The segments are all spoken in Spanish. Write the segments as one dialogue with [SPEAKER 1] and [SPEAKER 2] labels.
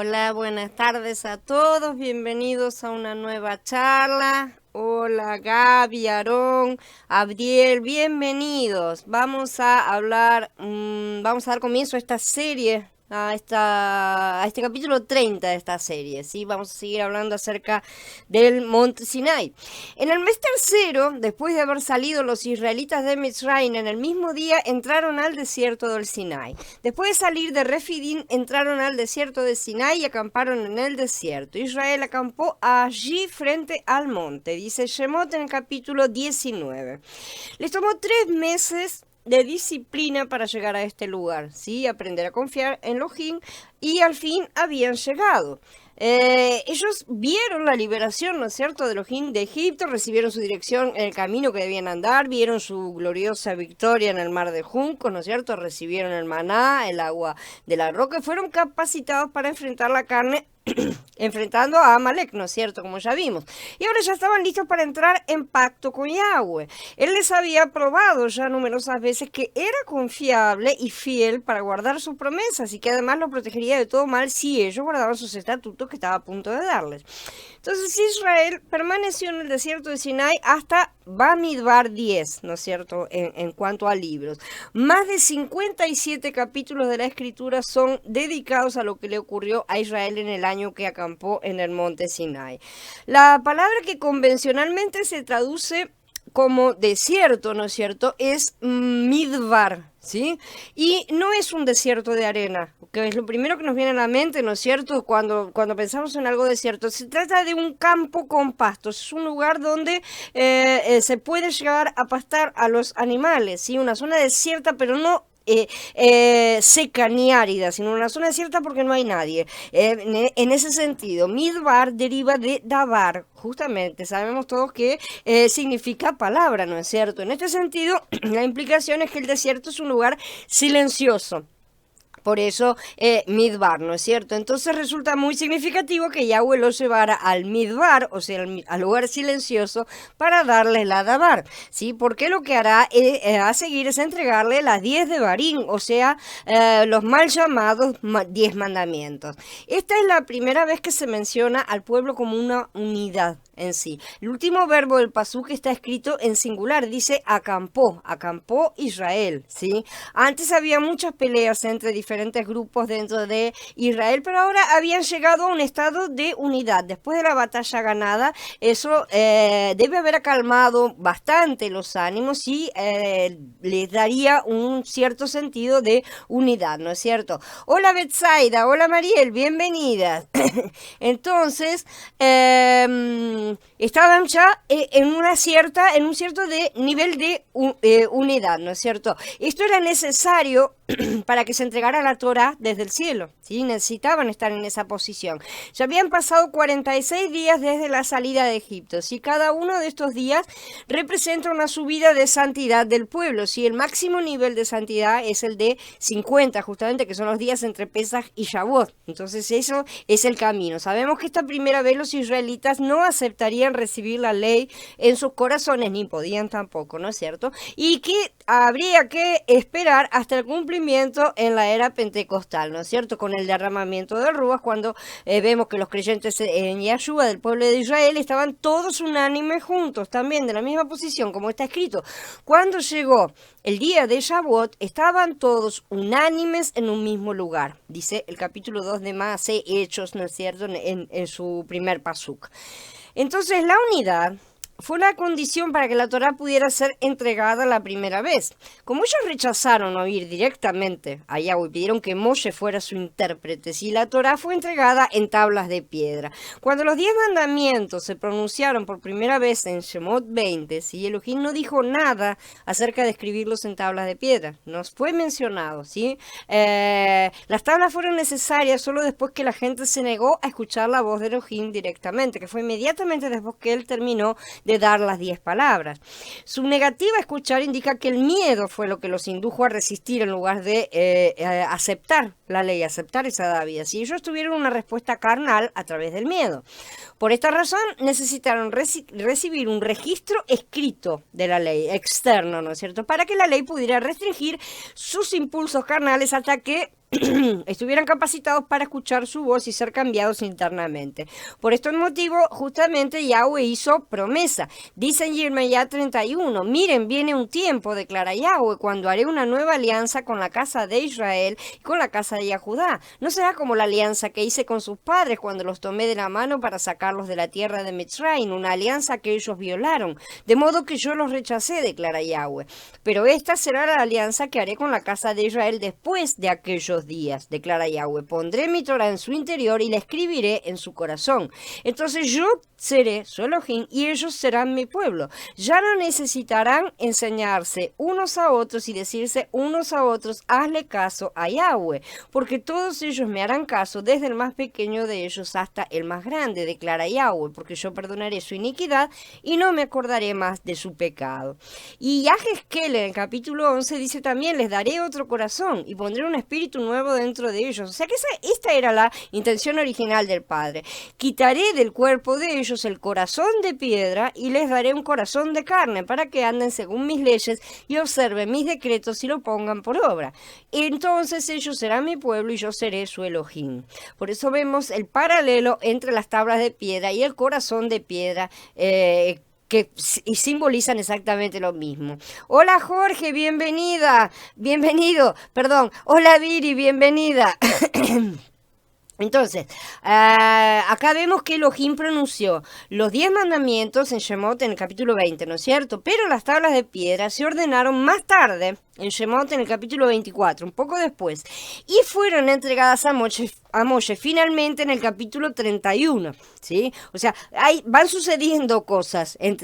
[SPEAKER 1] Hola, buenas tardes a todos, bienvenidos a una nueva charla. Hola Gaby, Aarón, Abdiel, bienvenidos. Vamos a hablar, vamos a dar comienzo a esta serie, a este capítulo 30 de esta serie, ¿sí? Vamos a seguir hablando acerca del Monte Sinai. En el mes tercero, después de haber salido los israelitas de Mitzrayim, en el mismo día entraron al desierto del Sinai. Después de salir de Refidim, entraron al desierto de Sinai y acamparon en el desierto. Israel acampó allí frente al monte, dice Shemot en el capítulo 19. Les tomó 3 meses de disciplina para llegar a este lugar, ¿sí? Aprender a confiar en Elohim, y al fin habían llegado. Ellos vieron la liberación, ¿no es cierto?, de Elohim de Egipto, recibieron su dirección en el camino que debían andar, vieron su gloriosa victoria en el mar de juncos, ¿no es cierto?, recibieron el maná, el agua de la roca, y fueron capacitados para enfrentar la carne enfrentando a Amalek, ¿no es cierto?, como ya vimos. Y ahora ya estaban listos para entrar en pacto con Yahweh. Él les había probado ya numerosas veces que era confiable y fiel para guardar sus promesas, y que además los protegería de todo mal si ellos guardaban sus estatutos que estaba a punto de darles. Entonces Israel permaneció en el desierto de Sinai hasta Bamidbar 10, ¿no es cierto?, en cuanto a libros. Más de 57 capítulos de la Escritura son dedicados a lo que le ocurrió a Israel en el año que acampó en el monte Sinai. La palabra que convencionalmente se traduce como desierto, ¿no es cierto?, es Midbar, ¿sí? Y no es un desierto de arena, que es lo primero que nos viene a la mente, ¿no es cierto?, cuando pensamos en algo desierto. Se trata de un campo con pastos, es un lugar donde se puede llegar a pastar a los animales, ¿sí? Una zona desierta, pero no seca ni árida, sino una zona desierta porque no hay nadie. En ese sentido, Midbar deriva de Dabar, justamente, sabemos todos que significa palabra, ¿no es cierto? En este sentido, la implicación es que el desierto es un lugar silencioso. Por eso Midbar, ¿no es cierto? Entonces resulta muy significativo que Yahweh lo llevara al Midbar, o sea, al lugar silencioso, para darle la Dabar, ¿sí? Porque lo que hará a seguir es entregarle las 10 de Barín, o sea, los mal llamados 10 mandamientos. Esta es la primera vez que se menciona al pueblo como una unidad en sí. El último verbo del pasuk está escrito en singular, dice acampó Israel, ¿sí? Antes había muchas peleas entre diferentes grupos dentro de Israel, pero ahora habían llegado a un estado de unidad. Después de la batalla ganada, eso debe haber acalmado bastante los ánimos y les daría un cierto sentido de unidad, ¿no es cierto? Hola Betsaida, hola Mariel, bienvenidas. Entonces, estaban ya en un cierto nivel de unidad, ¿no es cierto? Esto era necesario para que se entregara la Torá desde el cielo, ¿sí? Necesitaban estar en esa posición. Ya habían pasado 46 días desde la salida de Egipto, ¿sí? Cada uno de estos días representa una subida de santidad del pueblo, ¿sí? El máximo nivel de santidad es el de 50, justamente, que son los días entre Pesaj y Shavuot. Entonces eso es el camino. Sabemos que esta primera vez los israelitas no aceptarían recibir la ley en sus corazones, ni podían tampoco, ¿no es cierto? Y que habría que esperar hasta el cumplimiento en la era pentecostal, ¿no es cierto?, con el derramamiento del Ruach, cuando vemos que los creyentes en Yahshua del pueblo de Israel estaban todos unánimes juntos, también de la misma posición, como está escrito. Cuando llegó el día de Shavuot, estaban todos unánimes en un mismo lugar, dice el capítulo 2 de Maaseh Hechos, ¿no es cierto?, en su primer pasuk. Entonces la unidad fue la condición para que la Torá pudiera ser entregada la primera vez. Como ellos rechazaron oír directamente a Yahweh y pidieron que Moshe fuera su intérprete, si la Torá fue entregada en tablas de piedra. Cuando los 10 mandamientos se pronunciaron por primera vez en Shemot 20, ¿sí?, Elohim no dijo nada acerca de escribirlos en tablas de piedra. Nos fue mencionado, ¿sí? Las tablas fueron necesarias solo después que la gente se negó a escuchar la voz de Elohim directamente, que fue inmediatamente después que él terminó de dar las 10 palabras. Su negativa a escuchar indica que el miedo fue lo que los indujo a resistir en lugar de aceptar la ley, aceptar esa dávida. Si ellos tuvieron una respuesta carnal a través del miedo. Por esta razón necesitaron recibir un registro escrito de la ley, externo, ¿no es cierto?, para que la ley pudiera restringir sus impulsos carnales hasta que estuvieran capacitados para escuchar su voz y ser cambiados internamente. Por este motivo, justamente Yahweh hizo promesa. Dice en Jeremías 31, miren, viene un tiempo, declara Yahweh, cuando haré una nueva alianza con la casa de Israel y con la casa de Judá. No será como la alianza que hice con sus padres cuando los tomé de la mano para sacarlos de la tierra de Mitzrayim, una alianza que ellos violaron, de modo que yo los rechacé, declara Yahweh. Pero esta será la alianza que haré con la casa de Israel después de aquellos días, declara Yahweh. Pondré mi Torah en su interior y la escribiré en su corazón. Entonces yo seré su Elohim y ellos serán mi pueblo. Ya no necesitarán enseñarse unos a otros y decirse unos a otros, hazle caso a Yahweh, porque todos ellos me harán caso, desde el más pequeño de ellos hasta el más grande, declara Yahweh, porque yo perdonaré su iniquidad y no me acordaré más de su pecado. Y Yahezkel en el capítulo 11 dice también, les daré otro corazón y pondré un espíritu nuevo dentro de ellos. O sea que esta era la intención original del Padre. Quitaré del cuerpo de ellos el corazón de piedra y les daré un corazón de carne para que anden según mis leyes y observen mis decretos y lo pongan por obra. Entonces ellos serán mi pueblo y yo seré su Elohim. Por eso vemos el paralelo entre las tablas de piedra y el corazón de piedra, que simbolizan exactamente lo mismo. Hola Jorge, bienvenido, perdón. Hola Viri, bienvenida. Entonces, acá vemos que Elohim pronunció los 10 mandamientos en Shemot en el capítulo 20, ¿no es cierto? Pero las tablas de piedra se ordenaron más tarde en Shemot en el capítulo 24, un poco después, y fueron entregadas a Moshe finalmente en el capítulo 31, ¿sí? O sea, van sucediendo cosas en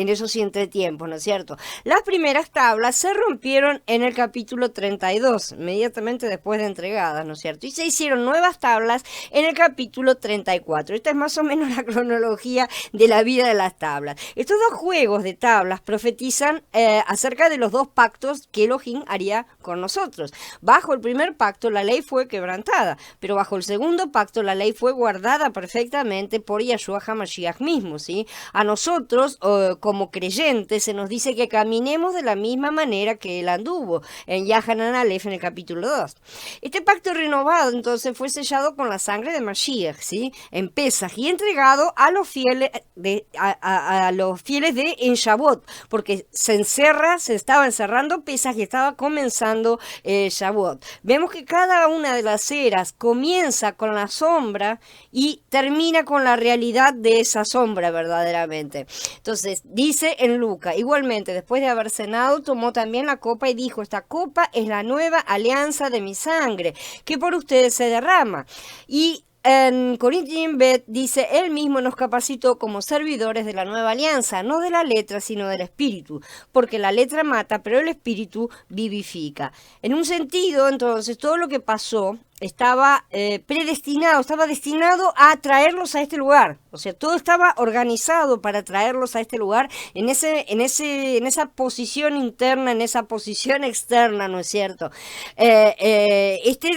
[SPEAKER 1] esos entretiempos, ¿no es cierto? Las primeras tablas se rompieron en el capítulo 32, inmediatamente después de entregadas, ¿no es cierto? Y se hicieron nuevas tablas en el capítulo 34. Esta es más o menos la cronología de la vida de las tablas. Estos dos juegos de tablas profetizan acerca de los dos pactos que Elohim haría con nosotros. Bajo el primer pacto la ley fue quebrantada, pero bajo el segundo pacto la ley fue guardada perfectamente por Yahshua HaMashiach mismo, ¿sí? A nosotros, como creyentes, se nos dice que caminemos de la misma manera que él anduvo, en Yahanan Aleph en el capítulo 2. Este pacto renovado, entonces, fue sellado con la sangre de Mashiach, ¿sí? En Pesaj, y entregado a los fieles en Shavuot, porque se estaba encerrando Pesaj y estaba comenzando Shavuot. Vemos que cada una de las eras comienza con la sombra y termina con la realidad de esa sombra verdaderamente. Entonces, dice en Lucas, igualmente, después de haber cenado, tomó también la copa y dijo, esta copa es la nueva alianza de mi sangre, que por ustedes se derrama. Y en Corinthians Bet dice, él mismo nos capacitó como servidores de la nueva alianza, no de la letra, sino del espíritu, porque la letra mata, pero el espíritu vivifica. En un sentido, entonces, todo lo que pasó estaba predestinado, estaba destinado a traerlos a este lugar. O sea, todo estaba organizado para traerlos a este lugar en esa posición interna, en esa posición externa, ¿no es cierto? Este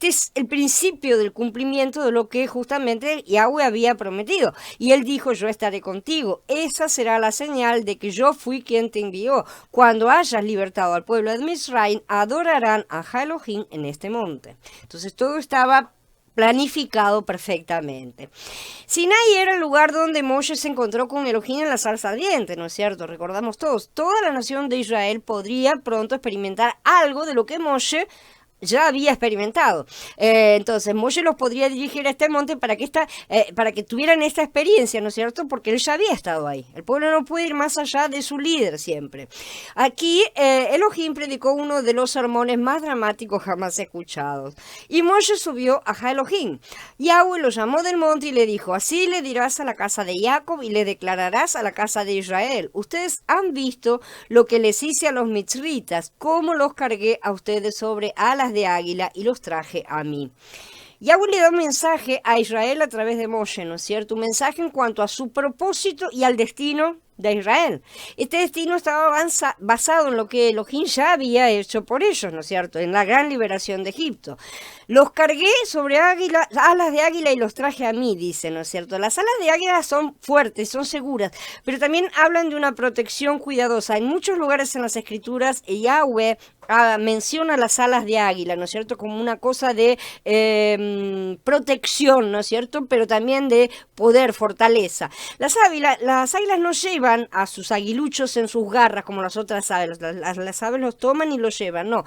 [SPEAKER 1] es el principio del cumplimiento de lo que justamente Yahweh había prometido. Y él dijo, yo estaré contigo. Esa será la señal de que yo fui quien te envió. Cuando hayas libertado al pueblo de Misraim, adorarán a Elohim en este monte. Entonces todo estaba planificado perfectamente. Sinai era el lugar donde Moshe se encontró con Elohim en la zarza ardiente, ¿no es cierto? Recordamos todos, toda la nación de Israel podría pronto experimentar algo de lo que Moshe ya había experimentado. Entonces Moshe los podría dirigir a este monte para que tuvieran esta experiencia, ¿no es cierto? Porque él ya había estado ahí. El pueblo no puede ir más allá de su líder siempre. Aquí Elohim predicó uno de los sermones más dramáticos jamás escuchados. Y Moshe subió a Elohim. Yahweh lo llamó del monte y le dijo, así le dirás a la casa de Jacob y le declararás a la casa de Israel. Ustedes han visto lo que les hice a los mitzritas, cómo los cargué a ustedes sobre alas de águila y los traje a mí. Yahweh le da un mensaje a Israel a través de Moshe, ¿no es cierto? Un mensaje en cuanto a su propósito y al destino de Israel. Este destino estaba basado en lo que Elohim ya había hecho por ellos, ¿no es cierto?, en la gran liberación de Egipto. Los cargué sobre alas de águila y los traje a mí, dice, ¿no es cierto? Las alas de águila son fuertes, son seguras, pero también hablan de una protección cuidadosa. En muchos lugares en las escrituras, Yahweh menciona las alas de águila, ¿no es cierto?, como una cosa de protección, ¿no es cierto?, pero también de poder, fortaleza. Las águilas no llevan a sus aguiluchos en sus garras como las otras aves. Las aves los toman y los llevan, no.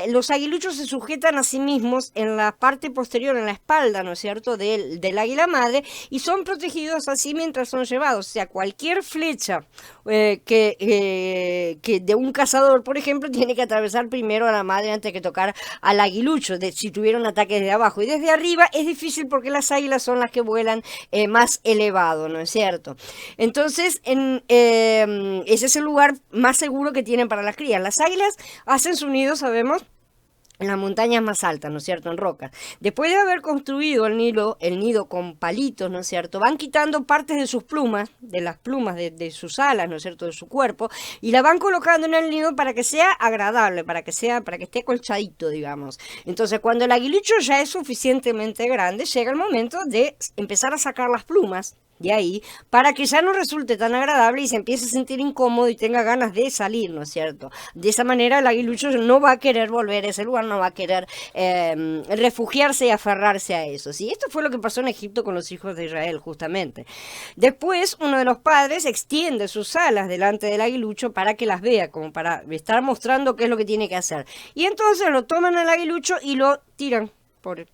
[SPEAKER 1] Los aguiluchos se sujetan a sí mismos en la parte posterior, en la espalda, ¿no es cierto?, del águila madre, y son protegidos así mientras son llevados. O sea, cualquier flecha que de un cazador, por ejemplo, tiene que atravesar primero a la madre antes que tocar al aguilucho, si tuviera un ataque desde abajo. Y desde arriba es difícil porque las águilas son las que vuelan más elevado, ¿no es cierto? Entonces, ese es el lugar más seguro que tienen para las crías. Las águilas hacen su nido, sabemos, en las montañas más altas, ¿no es cierto?, en rocas. Después de haber construido el nido con palitos, ¿no es cierto?, van quitando partes de sus plumas, de las plumas de sus alas, ¿no es cierto?, de su cuerpo, y la van colocando en el nido para que sea agradable, para que esté acolchadito, digamos. Entonces, cuando el aguilucho ya es suficientemente grande, llega el momento de empezar a sacar las plumas de ahí, para que ya no resulte tan agradable y se empiece a sentir incómodo y tenga ganas de salir, ¿no es cierto? De esa manera el aguilucho no va a querer volver a ese lugar, no va a querer refugiarse y aferrarse a eso, ¿sí? Esto fue lo que pasó en Egipto con los hijos de Israel, justamente. Después, uno de los padres extiende sus alas delante del aguilucho para que las vea, como para estar mostrando qué es lo que tiene que hacer. Y entonces lo toman al aguilucho y lo tiran por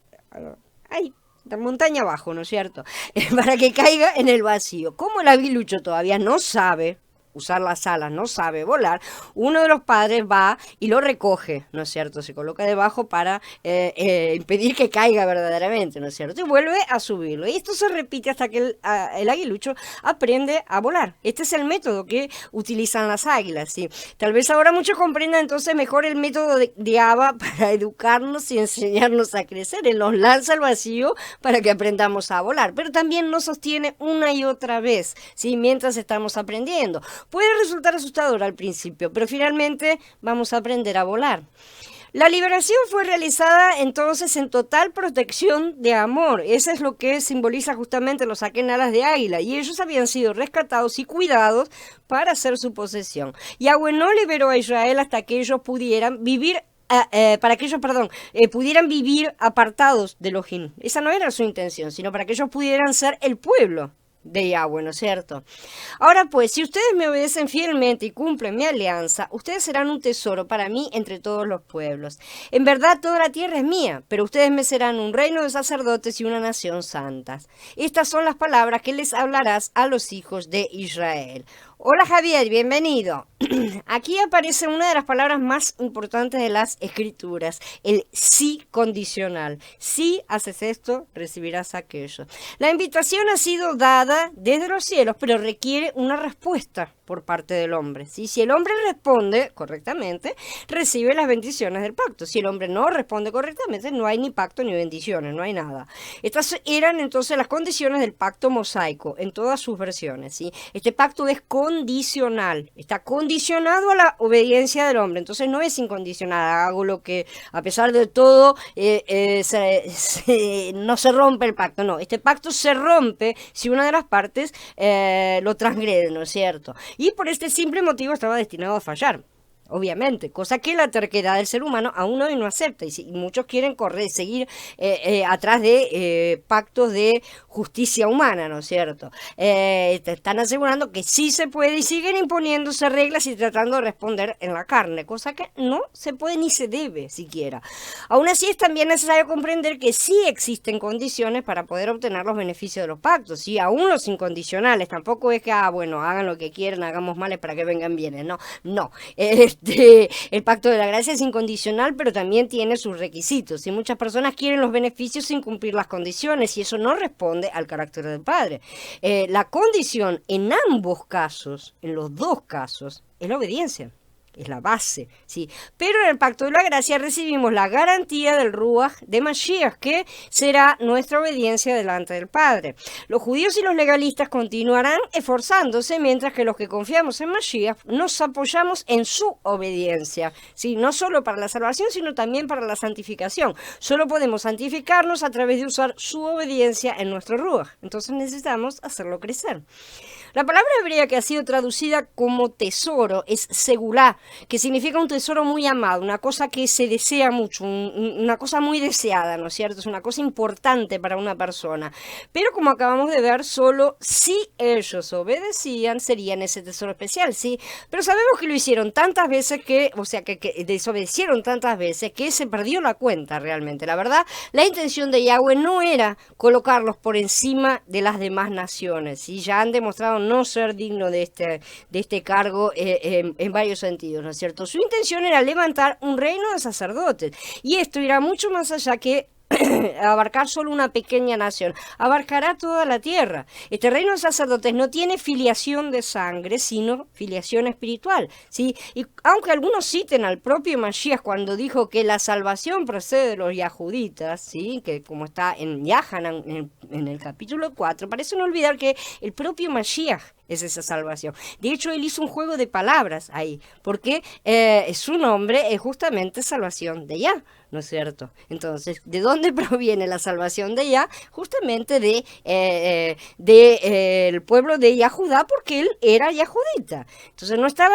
[SPEAKER 1] ahí, la montaña abajo, ¿no es cierto?, para que caiga en el vacío. Como el aguilucho todavía no sabe usar las alas, no sabe volar, uno de los padres va y lo recoge, ¿no es cierto?, se coloca debajo para impedir que caiga verdaderamente, ¿no es cierto?, y vuelve a subirlo. Y esto se repite hasta que el aguilucho aprende a volar. Este es el método que utilizan las águilas, ¿sí? Tal vez ahora muchos comprendan entonces mejor el método de Abba para educarnos y enseñarnos a crecer. Él nos lanza al vacío para que aprendamos a volar, pero también nos sostiene una y otra vez, ¿sí?, mientras estamos aprendiendo. Puede resultar asustador al principio, pero finalmente vamos a aprender a volar. La liberación fue realizada entonces en total protección de amor. Eso es lo que simboliza justamente los saquen alas de águila. Y ellos habían sido rescatados y cuidados para hacer su posesión. Yahweh no liberó a Israel hasta que ellos pudieran vivir pudieran vivir apartados de Elohim. Esa no era su intención, sino para que ellos pudieran ser el pueblo de Yahweh, ¿no es cierto? Ahora pues, si ustedes me obedecen fielmente y cumplen mi alianza, ustedes serán un tesoro para mí entre todos los pueblos. En verdad toda la tierra es mía, pero ustedes me serán un reino de sacerdotes y una nación santas. Estas son las palabras que les hablarás a los hijos de Israel. Hola Javier, bienvenido. Aquí aparece una de las palabras más importantes de las escrituras, el sí condicional. Si haces esto, recibirás aquello. La invitación ha sido dada desde los cielos, pero requiere una respuesta por parte del hombre, ¿sí? Si el hombre responde correctamente, recibe las bendiciones del pacto. Si el hombre no responde correctamente, no hay ni pacto ni bendiciones, no hay nada. Estas eran entonces las condiciones del pacto mosaico en todas sus versiones, ¿sí? Este pacto es condicional, está condicionado a la obediencia del hombre, entonces no es incondicional. Hago lo que, a pesar de todo, no se rompe el pacto, no. Este pacto se rompe si una de las partes lo transgrede, ¿no es cierto? Y por este simple motivo estaba destinado a fallar. Obviamente, cosa que la terquedad del ser humano aún hoy no acepta, y muchos quieren seguir atrás de pactos de justicia humana, ¿no es cierto? Te están asegurando que sí se puede y siguen imponiéndose reglas y tratando de responder en la carne, cosa que no se puede ni se debe siquiera. Aún así es también necesario comprender que sí existen condiciones para poder obtener los beneficios de los pactos, ¿sí? Aún los incondicionales, tampoco es que, bueno, hagan lo que quieran, hagamos males para que vengan bienes, no. El pacto de la gracia es incondicional, pero también tiene sus requisitos. Y muchas personas quieren los beneficios sin cumplir las condiciones, y eso no responde al carácter del Padre. La condición en ambos casos, en los dos casos, es la obediencia. es la base, ¿sí? Pero en el Pacto de la Gracia recibimos la garantía del Ruach de Mashiach, que será nuestra obediencia delante del Padre. Los judíos y los legalistas continuarán esforzándose, mientras que los que confiamos en Mashiach nos apoyamos en su obediencia, ¿sí? No solo para la salvación, sino también para la santificación. Solo podemos santificarnos a través de usar su obediencia en nuestro Ruach. Entonces necesitamos hacerlo crecer. La palabra hebrea que ha sido traducida como tesoro es segulá, que significa un tesoro muy amado, una cosa que se desea mucho, una cosa muy deseada, ¿no es cierto? Es una cosa importante para una persona. Pero como acabamos de ver, solo si ellos obedecían serían ese tesoro especial, ¿sí? Pero sabemos que lo hicieron tantas veces que desobedecieron tantas veces que se perdió la cuenta realmente. La verdad, la intención de Yahweh no era colocarlos por encima de las demás naciones, ¿sí? Ya han demostrado no ser digno de este cargo en varios sentidos, ¿no es cierto? Su intención era levantar un reino de sacerdotes, y esto irá mucho más allá que abarcar solo una pequeña nación, abarcará toda la tierra. Este reino de sacerdotes no tiene filiación de sangre, sino filiación espiritual, ¿sí? Y aunque algunos citen al propio Mashiach cuando dijo que la salvación procede de los yahuditas, ¿sí? Que como está en Yahanan, en el capítulo 4, parece no olvidar que el propio Mashiach es esa salvación. De hecho, él hizo un juego de palabras ahí, porque su nombre es justamente salvación de Yah, ¿no es cierto? Entonces, ¿de dónde proviene la salvación de Yah? Justamente el pueblo de Yahudá, porque él era yahudita. Entonces, no está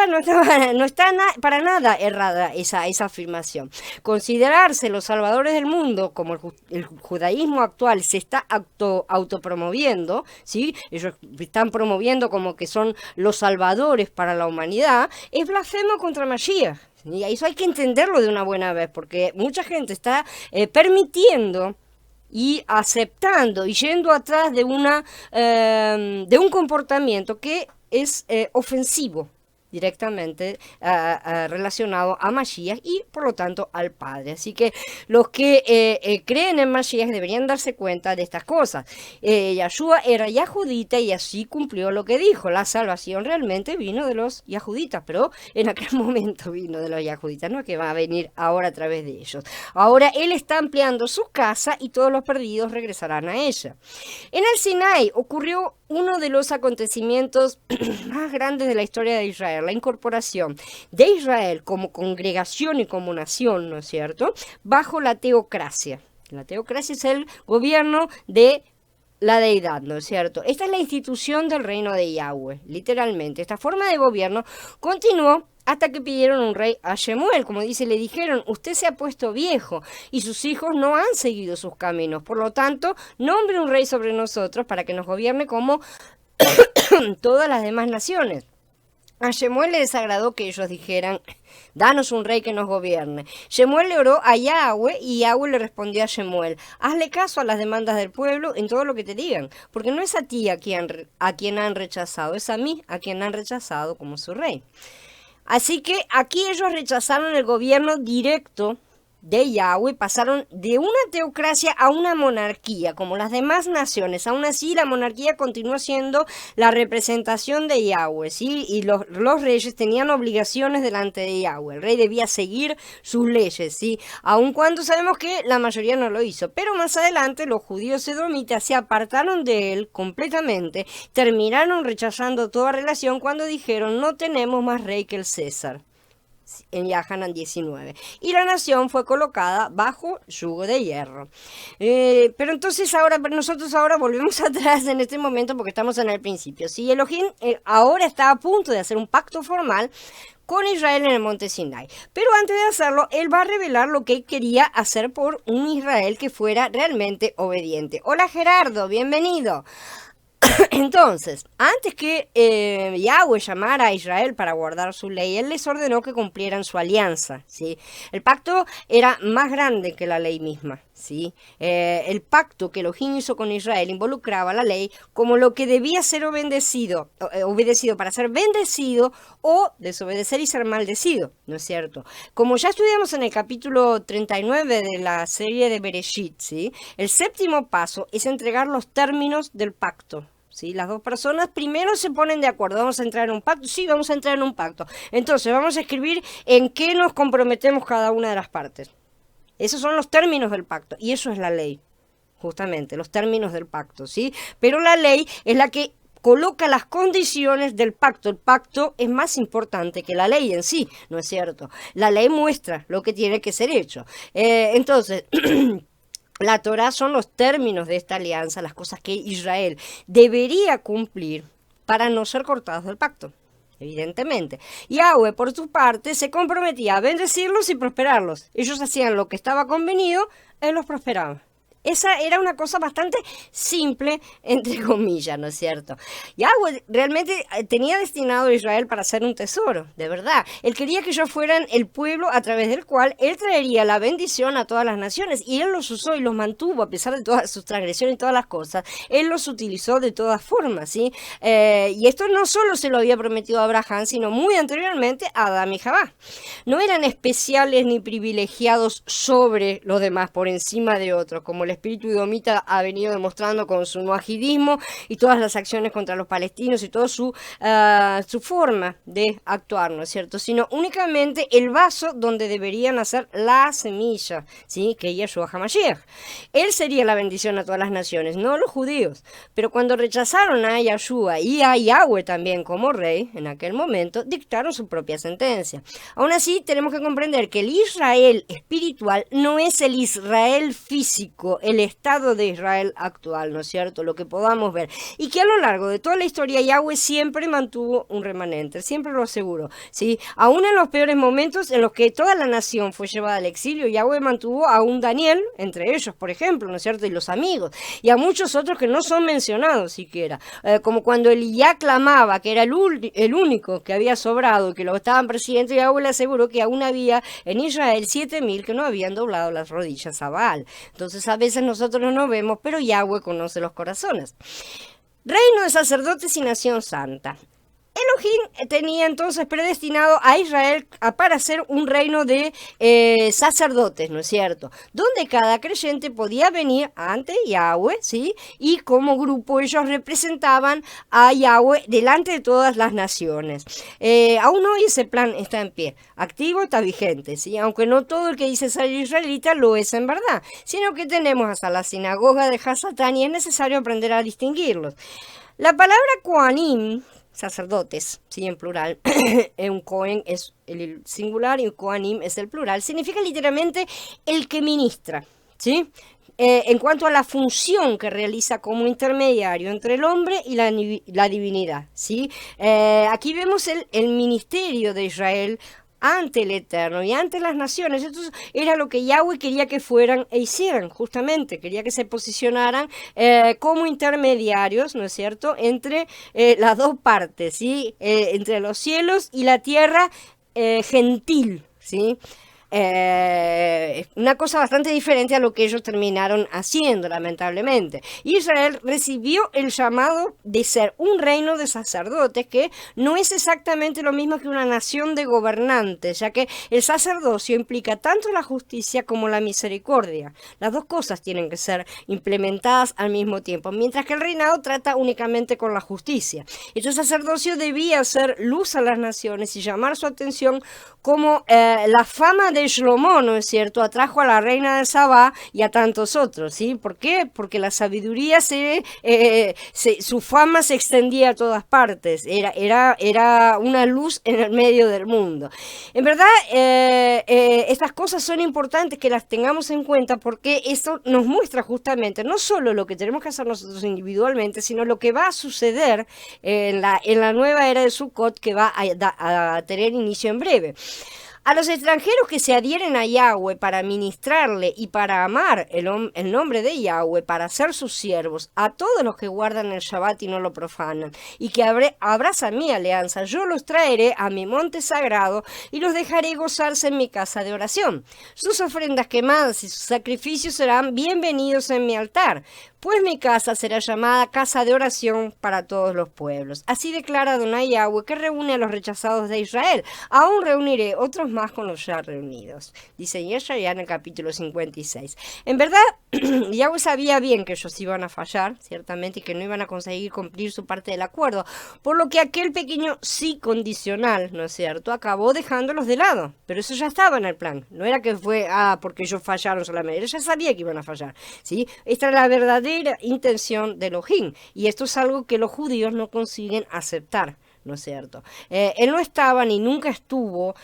[SPEAKER 1] para nada errada esa afirmación. Considerarse los salvadores del mundo, como el judaísmo actual se está autopromoviendo, ¿sí? Ellos están promoviendo como que son los salvadores para la humanidad, es blasfemo contra Mashiach. Y eso hay que entenderlo de una buena vez, porque mucha gente está permitiendo y aceptando y yendo atrás de un comportamiento que es ofensivo directamente relacionado a Mashiach y por lo tanto al Padre. Así que los que creen en Mashiach deberían darse cuenta de estas cosas. Yahshua era yahudita y así cumplió lo que dijo. La salvación realmente vino de los yahuditas, pero en aquel momento vino de los yahuditas, no es que va a venir ahora a través de ellos. Ahora él está ampliando su casa y todos los perdidos regresarán a ella. En el Sinai ocurrió uno de los acontecimientos más grandes de la historia de Israel, la incorporación de Israel como congregación y como nación, ¿no es cierto?, bajo la teocracia. La teocracia es el gobierno de la deidad, ¿no es cierto? Esta es la institución del reino de Yahweh, literalmente. Esta forma de gobierno continuó hasta que pidieron un rey a Shemuel. Como dice, le dijeron, usted se ha puesto viejo y sus hijos no han seguido sus caminos. Por lo tanto, nombre un rey sobre nosotros para que nos gobierne como todas las demás naciones. A Shemuel le desagradó que ellos dijeran, danos un rey que nos gobierne. Shemuel le oró a Yahweh y Yahweh le respondió a Shemuel, hazle caso a las demandas del pueblo en todo lo que te digan, porque no es a ti a quien han rechazado, es a mí a quien han rechazado como su rey. Así que aquí ellos rechazaron el gobierno directo de Yahweh, pasaron de una teocracia a una monarquía, como las demás naciones. Aún así, la monarquía continuó siendo la representación de Yahweh, ¿sí? Y los reyes tenían obligaciones delante de Yahweh. El rey debía seguir sus leyes, ¿sí? Aun cuando sabemos que la mayoría no lo hizo. Pero más adelante, los judíos edomitas se apartaron de él completamente, terminaron rechazando toda relación cuando dijeron, no tenemos más rey que el César. En Yahanan 19. Y la nación fue colocada bajo yugo de hierro. Pero entonces nosotros ahora volvemos atrás en este momento porque estamos en el principio. ¿Sí? Elohim ahora está a punto de hacer un pacto formal con Israel en el monte Sinai. Pero antes de hacerlo, él va a revelar lo que él quería hacer por un Israel que fuera realmente obediente. Hola Gerardo, bienvenido. Entonces, antes que Yahweh llamara a Israel para guardar su ley, él les ordenó que cumplieran su alianza, ¿sí? El pacto era más grande que la ley misma, ¿sí? El pacto que Elohim hizo con Israel involucraba la ley como lo que debía ser obedecido para ser bendecido o desobedecer y ser maldecido, ¿no es cierto? Como ya estudiamos en el capítulo 39 de la serie de Bereshit, ¿sí? El séptimo paso es entregar los términos del pacto, ¿sí? Las dos personas primero se ponen de acuerdo, ¿vamos a entrar en un pacto? Sí, vamos a entrar en un pacto. Entonces, vamos a escribir en qué nos comprometemos cada una de las partes. Esos son los términos del pacto, y eso es la ley, justamente, los términos del pacto, ¿sí? Pero la ley es la que coloca las condiciones del pacto. El pacto es más importante que la ley en sí, ¿no es cierto? La ley muestra lo que tiene que ser hecho. Entonces, la Torá son los términos de esta alianza, las cosas que Israel debería cumplir para no ser cortados del pacto. Evidentemente. Yahweh, por su parte, se comprometía a bendecirlos y prosperarlos. Ellos hacían lo que estaba convenido, él los prosperaba. Esa era una cosa bastante simple, entre comillas, ¿no es cierto? Yahweh realmente tenía destinado a Israel para ser un tesoro, de verdad. Él quería que ellos fueran el pueblo a través del cual él traería la bendición a todas las naciones. Y él los usó y los mantuvo a pesar de todas sus transgresiones y todas las cosas. Él los utilizó de todas formas, ¿sí? Y esto no solo se lo había prometido a Abraham, sino muy anteriormente a Adán y Jabá. No eran especiales ni privilegiados sobre los demás, por encima de otros, como el espíritu idomita ha venido demostrando con su noajidismo y todas las acciones contra los palestinos y toda su forma de actuar, ¿no es cierto? Sino únicamente el vaso donde deberían nacer la semilla, ¿sí? Que es Yeshua HaMashiach. Él sería la bendición a todas las naciones, no los judíos. Pero cuando rechazaron a Yeshua y a Yahweh también como rey, en aquel momento, dictaron su propia sentencia. Aún así, tenemos que comprender que el Israel espiritual no es el Israel físico, el estado de Israel actual, ¿no es cierto? Lo que podamos ver. Y que a lo largo de toda la historia Yahweh siempre mantuvo un remanente, siempre lo aseguró, ¿sí? Aún en los peores momentos en los que toda la nación fue llevada al exilio, Yahweh mantuvo a un Daniel, entre ellos, por ejemplo, ¿no es cierto? Y los amigos, y a muchos otros que no son mencionados siquiera, como cuando Elías clamaba que era el único que había sobrado, que lo estaban persiguiendo, Yahweh le aseguró que aún había en Israel 7.000 que no habían doblado las rodillas a Baal. Entonces a veces nosotros no vemos, pero Yahweh conoce los corazones. Reino de sacerdotes y nación santa. Elohim tenía entonces predestinado a Israel para ser un reino de sacerdotes, ¿no es cierto? Donde cada creyente podía venir ante Yahweh, ¿sí? Y como grupo ellos representaban a Yahweh delante de todas las naciones. Aún hoy ese plan está en pie, activo, está vigente, ¿sí? Aunque no todo el que dice ser israelita lo es en verdad, sino que tenemos hasta la sinagoga de Hasatán y es necesario aprender a distinguirlos. La palabra Kohanim, sacerdotes, sí, en plural, un Cohen es el singular y un Kohanim es el plural, significa literalmente el que ministra, ¿sí? En cuanto a la función que realiza como intermediario entre el hombre y la divinidad, ¿sí? Aquí vemos el ministerio de Israel ante el Eterno y ante las naciones. Entonces era lo que Yahweh quería que fueran e hicieran, justamente, quería que se posicionaran como intermediarios, ¿no es cierto?, entre las dos partes, ¿sí?, entre los cielos y la tierra gentil, ¿sí? Una cosa bastante diferente a lo que ellos terminaron haciendo, lamentablemente. Israel recibió el llamado de ser un reino de sacerdotes, que no es exactamente lo mismo que una nación de gobernantes, ya que el sacerdocio implica tanto la justicia como la misericordia. Las dos cosas tienen que ser implementadas al mismo tiempo, mientras que el reinado trata únicamente con la justicia. El sacerdocio debía hacer luz a las naciones y llamar su atención, como la fama de Shlomo, ¿no es cierto?, atrajo a la reina de Sabá y a tantos otros, ¿sí? ¿Por qué? Porque la sabiduría su fama se extendía a todas partes, era una luz en el medio del mundo. En verdad, estas cosas son importantes que las tengamos en cuenta, porque esto nos muestra justamente no solo lo que tenemos que hacer nosotros individualmente, sino lo que va a suceder en la nueva era de Sukkot, que va a tener inicio en breve. A los extranjeros que se adhieren a Yahweh para ministrarle y para amar el nombre de Yahweh, para ser sus siervos, a todos los que guardan el Shabbat y no lo profanan, y que abrazan mi alianza, yo los traeré a mi monte sagrado y los dejaré gozarse en mi casa de oración. Sus ofrendas quemadas y sus sacrificios serán bienvenidos en mi altar, pues mi casa será llamada casa de oración para todos los pueblos. Así declara Adonai Yahweh, que reúne a los rechazados de Israel. Aún reuniré otros años más con los ya reunidos. Dice Yesha ya en el capítulo 56. En verdad, Yahweh sabía bien que ellos iban a fallar, ciertamente, y que no iban a conseguir cumplir su parte del acuerdo, por lo que aquel pequeño sí condicional, ¿no es cierto?, acabó dejándolos de lado. Pero eso ya estaba en el plan. No era que fue, porque ellos fallaron solamente. Él ya sabía que iban a fallar, ¿sí? Esta es la verdadera intención de Elohim. Y esto es algo que los judíos no consiguen aceptar, ¿no es cierto? Él no estaba ni nunca estuvo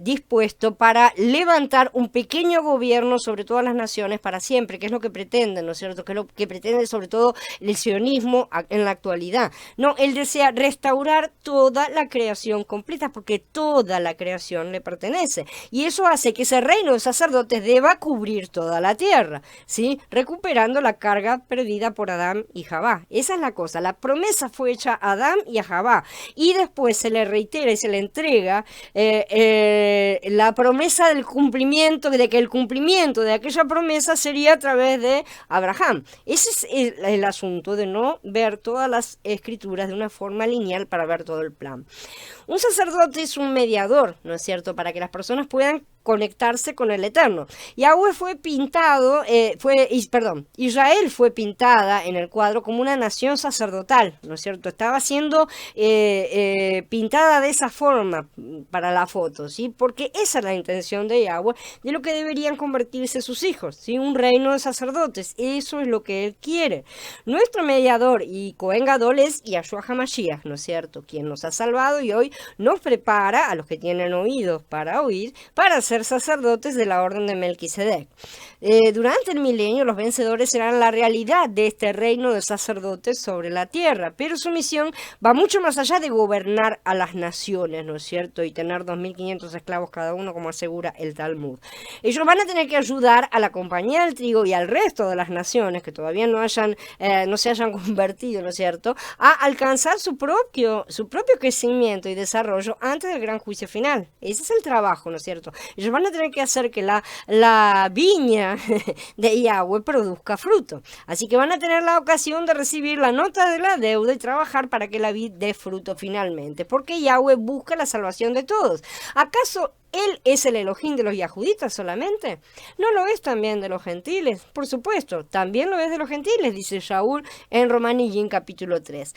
[SPEAKER 1] dispuesto para levantar un pequeño gobierno sobre todas las naciones para siempre, que es lo que pretende, ¿no es cierto? Que es lo que pretende sobre todo el sionismo en la actualidad. No, él desea restaurar toda la creación completa, porque toda la creación le pertenece. Y eso hace que ese reino de sacerdotes deba cubrir toda la tierra, ¿sí? Recuperando la carga perdida por Adán y Javá. Esa es la cosa. La promesa fue hecha a Adán y a Javá. Y después se le reitera y se le entrega la promesa del cumplimiento, de que el cumplimiento de aquella promesa sería a través de Abraham. Ese es el asunto de no ver todas las escrituras de una forma lineal para ver todo el plan. Un sacerdote es un mediador, ¿no es cierto?, para que las personas puedan conectarse con el Eterno. Yahweh fue pintado, Israel fue pintada en el cuadro como una nación sacerdotal, ¿no es cierto? Estaba siendo pintada de esa forma para la foto, ¿sí? Porque esa es la intención de Yahweh, de lo que deberían convertirse sus hijos, ¿sí? Un reino de sacerdotes, eso es lo que Él quiere. Nuestro mediador y Cohen Gadol es Yahshua HaMashiach, ¿no es cierto?, quien nos ha salvado y hoy nos prepara, a los que tienen oídos para oír, para ser sacerdotes de la orden de Melquisedec. Durante el milenio los vencedores serán la realidad de este reino de sacerdotes sobre la tierra, pero su misión va mucho más allá de gobernar a las naciones, ¿no es cierto?, y tener 2.500 esclavos cada uno, como asegura el Talmud. Ellos van a tener que ayudar a la compañía del trigo y al resto de las naciones que todavía no se hayan convertido, ¿no es cierto?, a alcanzar su propio crecimiento y desarrollo antes del gran juicio final. Ese es el trabajo, ¿no es cierto? Ellos van a tener que hacer que la viña de Yahweh produzca fruto. Así que van a tener la ocasión de recibir la nota de la deuda y trabajar para que la vid dé fruto finalmente, porque Yahweh busca la salvación de todos. ¿Acaso Él es el Elohim de los yahuditas solamente? ¿No lo es también de los gentiles? Por supuesto, también lo es de los gentiles, dice Shaul en Romanillín capítulo 3.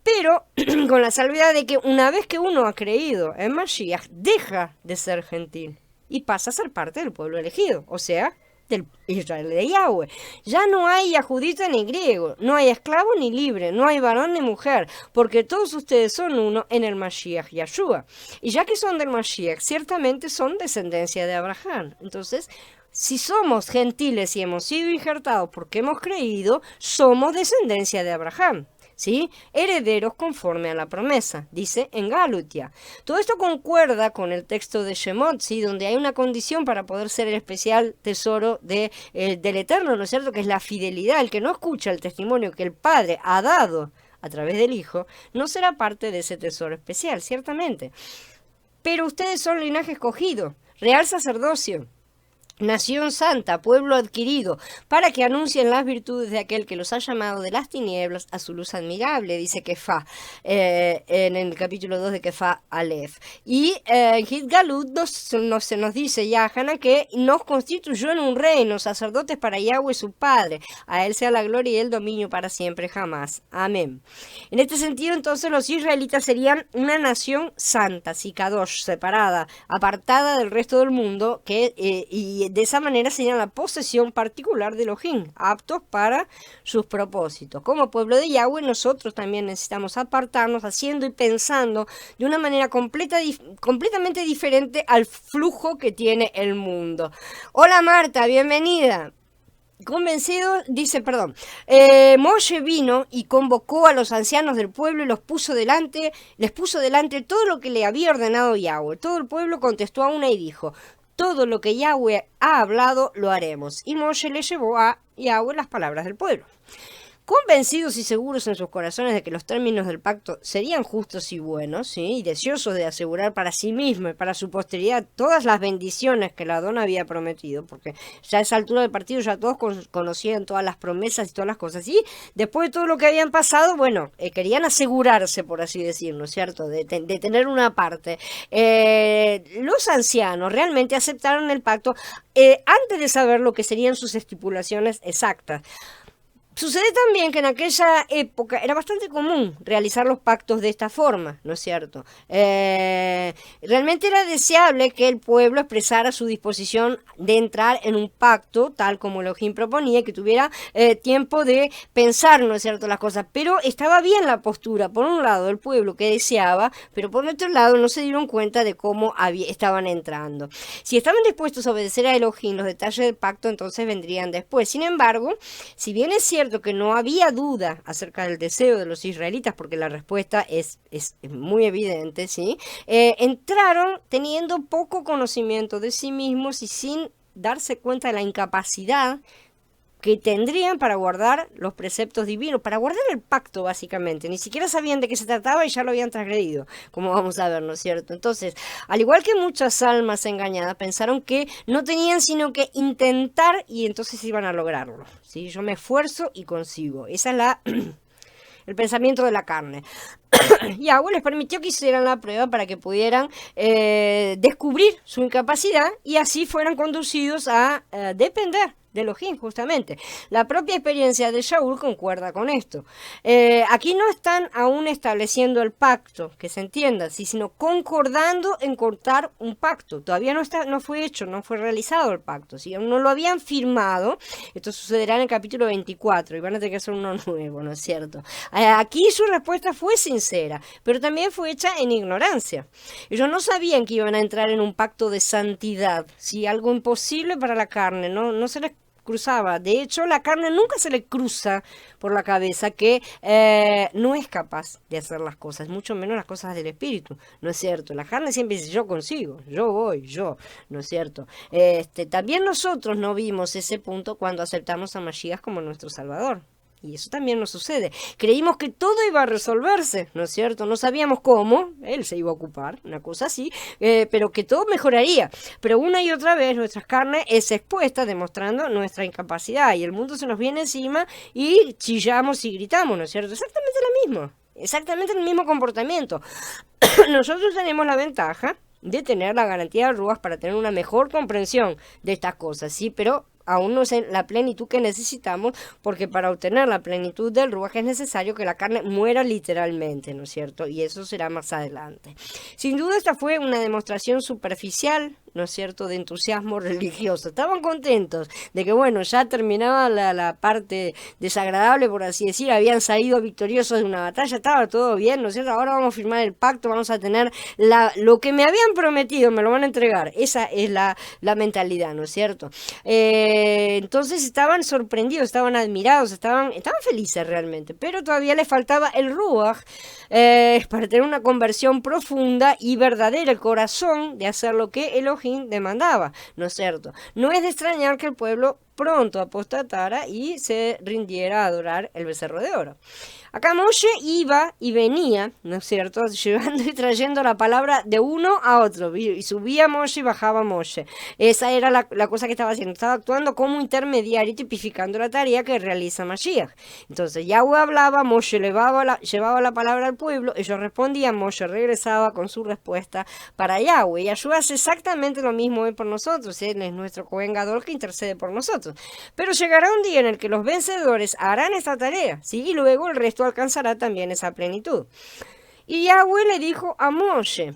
[SPEAKER 1] Pero con la salvedad de que una vez que uno ha creído en Mashiach, deja de ser gentil y pasa a ser parte del pueblo elegido, o sea, del Israel de Yahweh. Ya no hay yahudita ni griego, no hay esclavo ni libre, no hay varón ni mujer, porque todos ustedes son uno en el Mashiach Yahshua. Y ya que son del Mashiach, ciertamente son descendencia de Abraham. Entonces, si somos gentiles y hemos sido injertados porque hemos creído, somos descendencia de Abraham, ¿sí? Herederos conforme a la promesa, dice en Galutia. Todo esto concuerda con el texto de Shemot, ¿sí?, donde hay una condición para poder ser el especial tesoro del Eterno, ¿no es cierto?, que es la fidelidad. El que no escucha el testimonio que el Padre ha dado a través del Hijo, no será parte de ese tesoro especial, ciertamente. Pero ustedes son linaje escogido, real sacerdocio, nación santa, pueblo adquirido, para que anuncien las virtudes de aquel que los ha llamado de las tinieblas a su luz admirable, dice Kefá, en el capítulo 2 de Kefá Aleph. Y Hit Galut nos dice Yahana que nos constituyó en un reino, sacerdotes para Yahweh su Padre. A Él sea la gloria y el dominio para siempre jamás. Amén. En este sentido, entonces, los israelitas serían una nación santa, Sikadosh, separada, apartada del resto del mundo, y de esa manera serían la posesión particular de Elohim, aptos para sus propósitos. Como pueblo de Yahweh, nosotros también necesitamos apartarnos, haciendo y pensando de una manera completamente diferente al flujo que tiene el mundo. Hola Marta, bienvenida. Convencido, dice, Moshe vino y convocó a los ancianos del pueblo y les puso delante todo lo que le había ordenado Yahweh. Todo el pueblo contestó a una y dijo: todo lo que Yahweh ha hablado lo haremos. Y Moshe le llevó a Yahweh las palabras del pueblo. convencidos y seguros en sus corazones de que los términos del pacto serían justos y buenos, ¿sí? Y deseosos de asegurar para sí mismo y para su posteridad todas las bendiciones que la dona había prometido, porque ya a esa altura del partido ya todos conocían todas las promesas y todas las cosas, y después de todo lo que habían pasado, bueno, querían asegurarse, por así decirlo, ¿cierto?, de tener una parte. Los ancianos realmente aceptaron el pacto antes de saber lo que serían sus estipulaciones exactas. Sucede también que en aquella época era bastante común realizar los pactos de esta forma, ¿no es cierto? Realmente era deseable que el pueblo expresara su disposición de entrar en un pacto, tal como Elohim proponía, que tuviera tiempo de pensar, ¿no es cierto?, las cosas. Pero estaba bien la postura, por un lado, del pueblo que deseaba, pero por otro lado no se dieron cuenta de cómo estaban entrando. Si estaban dispuestos a obedecer a Elohim, los detalles del pacto entonces vendrían después. Sin embargo, si bien es cierto que no había duda acerca del deseo de los israelitas, porque la respuesta es muy evidente, ¿sí? Entraron teniendo poco conocimiento de sí mismos y sin darse cuenta de la incapacidad que tendrían para guardar los preceptos divinos, para guardar el pacto básicamente. Ni siquiera sabían de qué se trataba y ya lo habían transgredido, como vamos a ver, ¿no es cierto? Entonces, al igual que muchas almas engañadas, pensaron que no tenían sino que intentar y entonces iban a lograrlo, ¿sí? Yo me esfuerzo y consigo. Esa es el pensamiento de la carne. Yahweh les permitió que hicieran la prueba para que pudieran descubrir su incapacidad y así fueran conducidos a depender de Elohim, justamente. La propia experiencia de Shaul concuerda con esto. Aquí no están aún estableciendo el pacto, que se entienda, sino concordando en cortar un pacto. Todavía no fue hecho, no fue realizado el pacto. Si aún no lo habían firmado, esto sucederá en el capítulo 24 y van a tener que hacer uno nuevo, ¿no es cierto? Aquí su respuesta fue sincera, pero también fue hecha en ignorancia. Ellos no sabían que iban a entrar en un pacto de santidad, ¿sí? Algo imposible para la carne, no se les cruzaba. De hecho, la carne nunca se le cruza por la cabeza que no es capaz de hacer las cosas, mucho menos las cosas del espíritu, ¿no es cierto? La carne siempre dice, yo consigo, yo voy, yo, ¿no es cierto? También nosotros no vimos ese punto cuando aceptamos a Mashiach como nuestro Salvador. Y eso también nos sucede. Creímos que todo iba a resolverse, ¿no es cierto? No sabíamos cómo, él se iba a ocupar, una cosa así, pero que todo mejoraría. Pero una y otra vez nuestra carne es expuesta, demostrando nuestra incapacidad. Y el mundo se nos viene encima y chillamos y gritamos, ¿no es cierto? Exactamente lo mismo. Exactamente el mismo comportamiento. Nosotros tenemos la ventaja de tener la garantía de Ruach para tener una mejor comprensión de estas cosas, ¿sí? Pero aún no es la plenitud que necesitamos, porque para obtener la plenitud del Ruach es necesario que la carne muera literalmente, ¿no es cierto? Y eso será más adelante. Sin duda esta fue una demostración superficial, ¿no es cierto?, de entusiasmo religioso. Estaban contentos de que, bueno, ya terminaba la parte desagradable, por así decir, habían salido victoriosos de una batalla, estaba todo bien, ¿no es cierto? Ahora vamos a firmar el pacto, vamos a tener lo que me habían prometido, me lo van a entregar. Esa es la mentalidad, ¿no es cierto? Entonces estaban sorprendidos, estaban admirados, estaban felices realmente, pero todavía les faltaba el Ruach para tener una conversión profunda y verdadera, el corazón de hacer lo que Elohim demandaba, ¿no es cierto? No es de extrañar que el pueblo pronto apostatara y se rindiera a adorar el becerro de oro. Acá Moshe iba y venía, ¿no es cierto?, llevando y trayendo la palabra de uno a otro, y subía Moshe y bajaba Moshe. Esa era la cosa que estaba haciendo, estaba actuando como intermediario y tipificando la tarea que realiza Mashiach. Entonces Yahweh hablaba, Moshe llevaba la palabra al pueblo, ellos respondían, Moshe regresaba con su respuesta para Yahweh. Y Yahshua hace exactamente lo mismo hoy por nosotros, él es nuestro Cohen Gadol que intercede por nosotros. Pero llegará un día en el que los vencedores harán esta tarea, ¿sí? Y luego el resto alcanzará también esa plenitud. Y Yahweh le dijo a Moshe,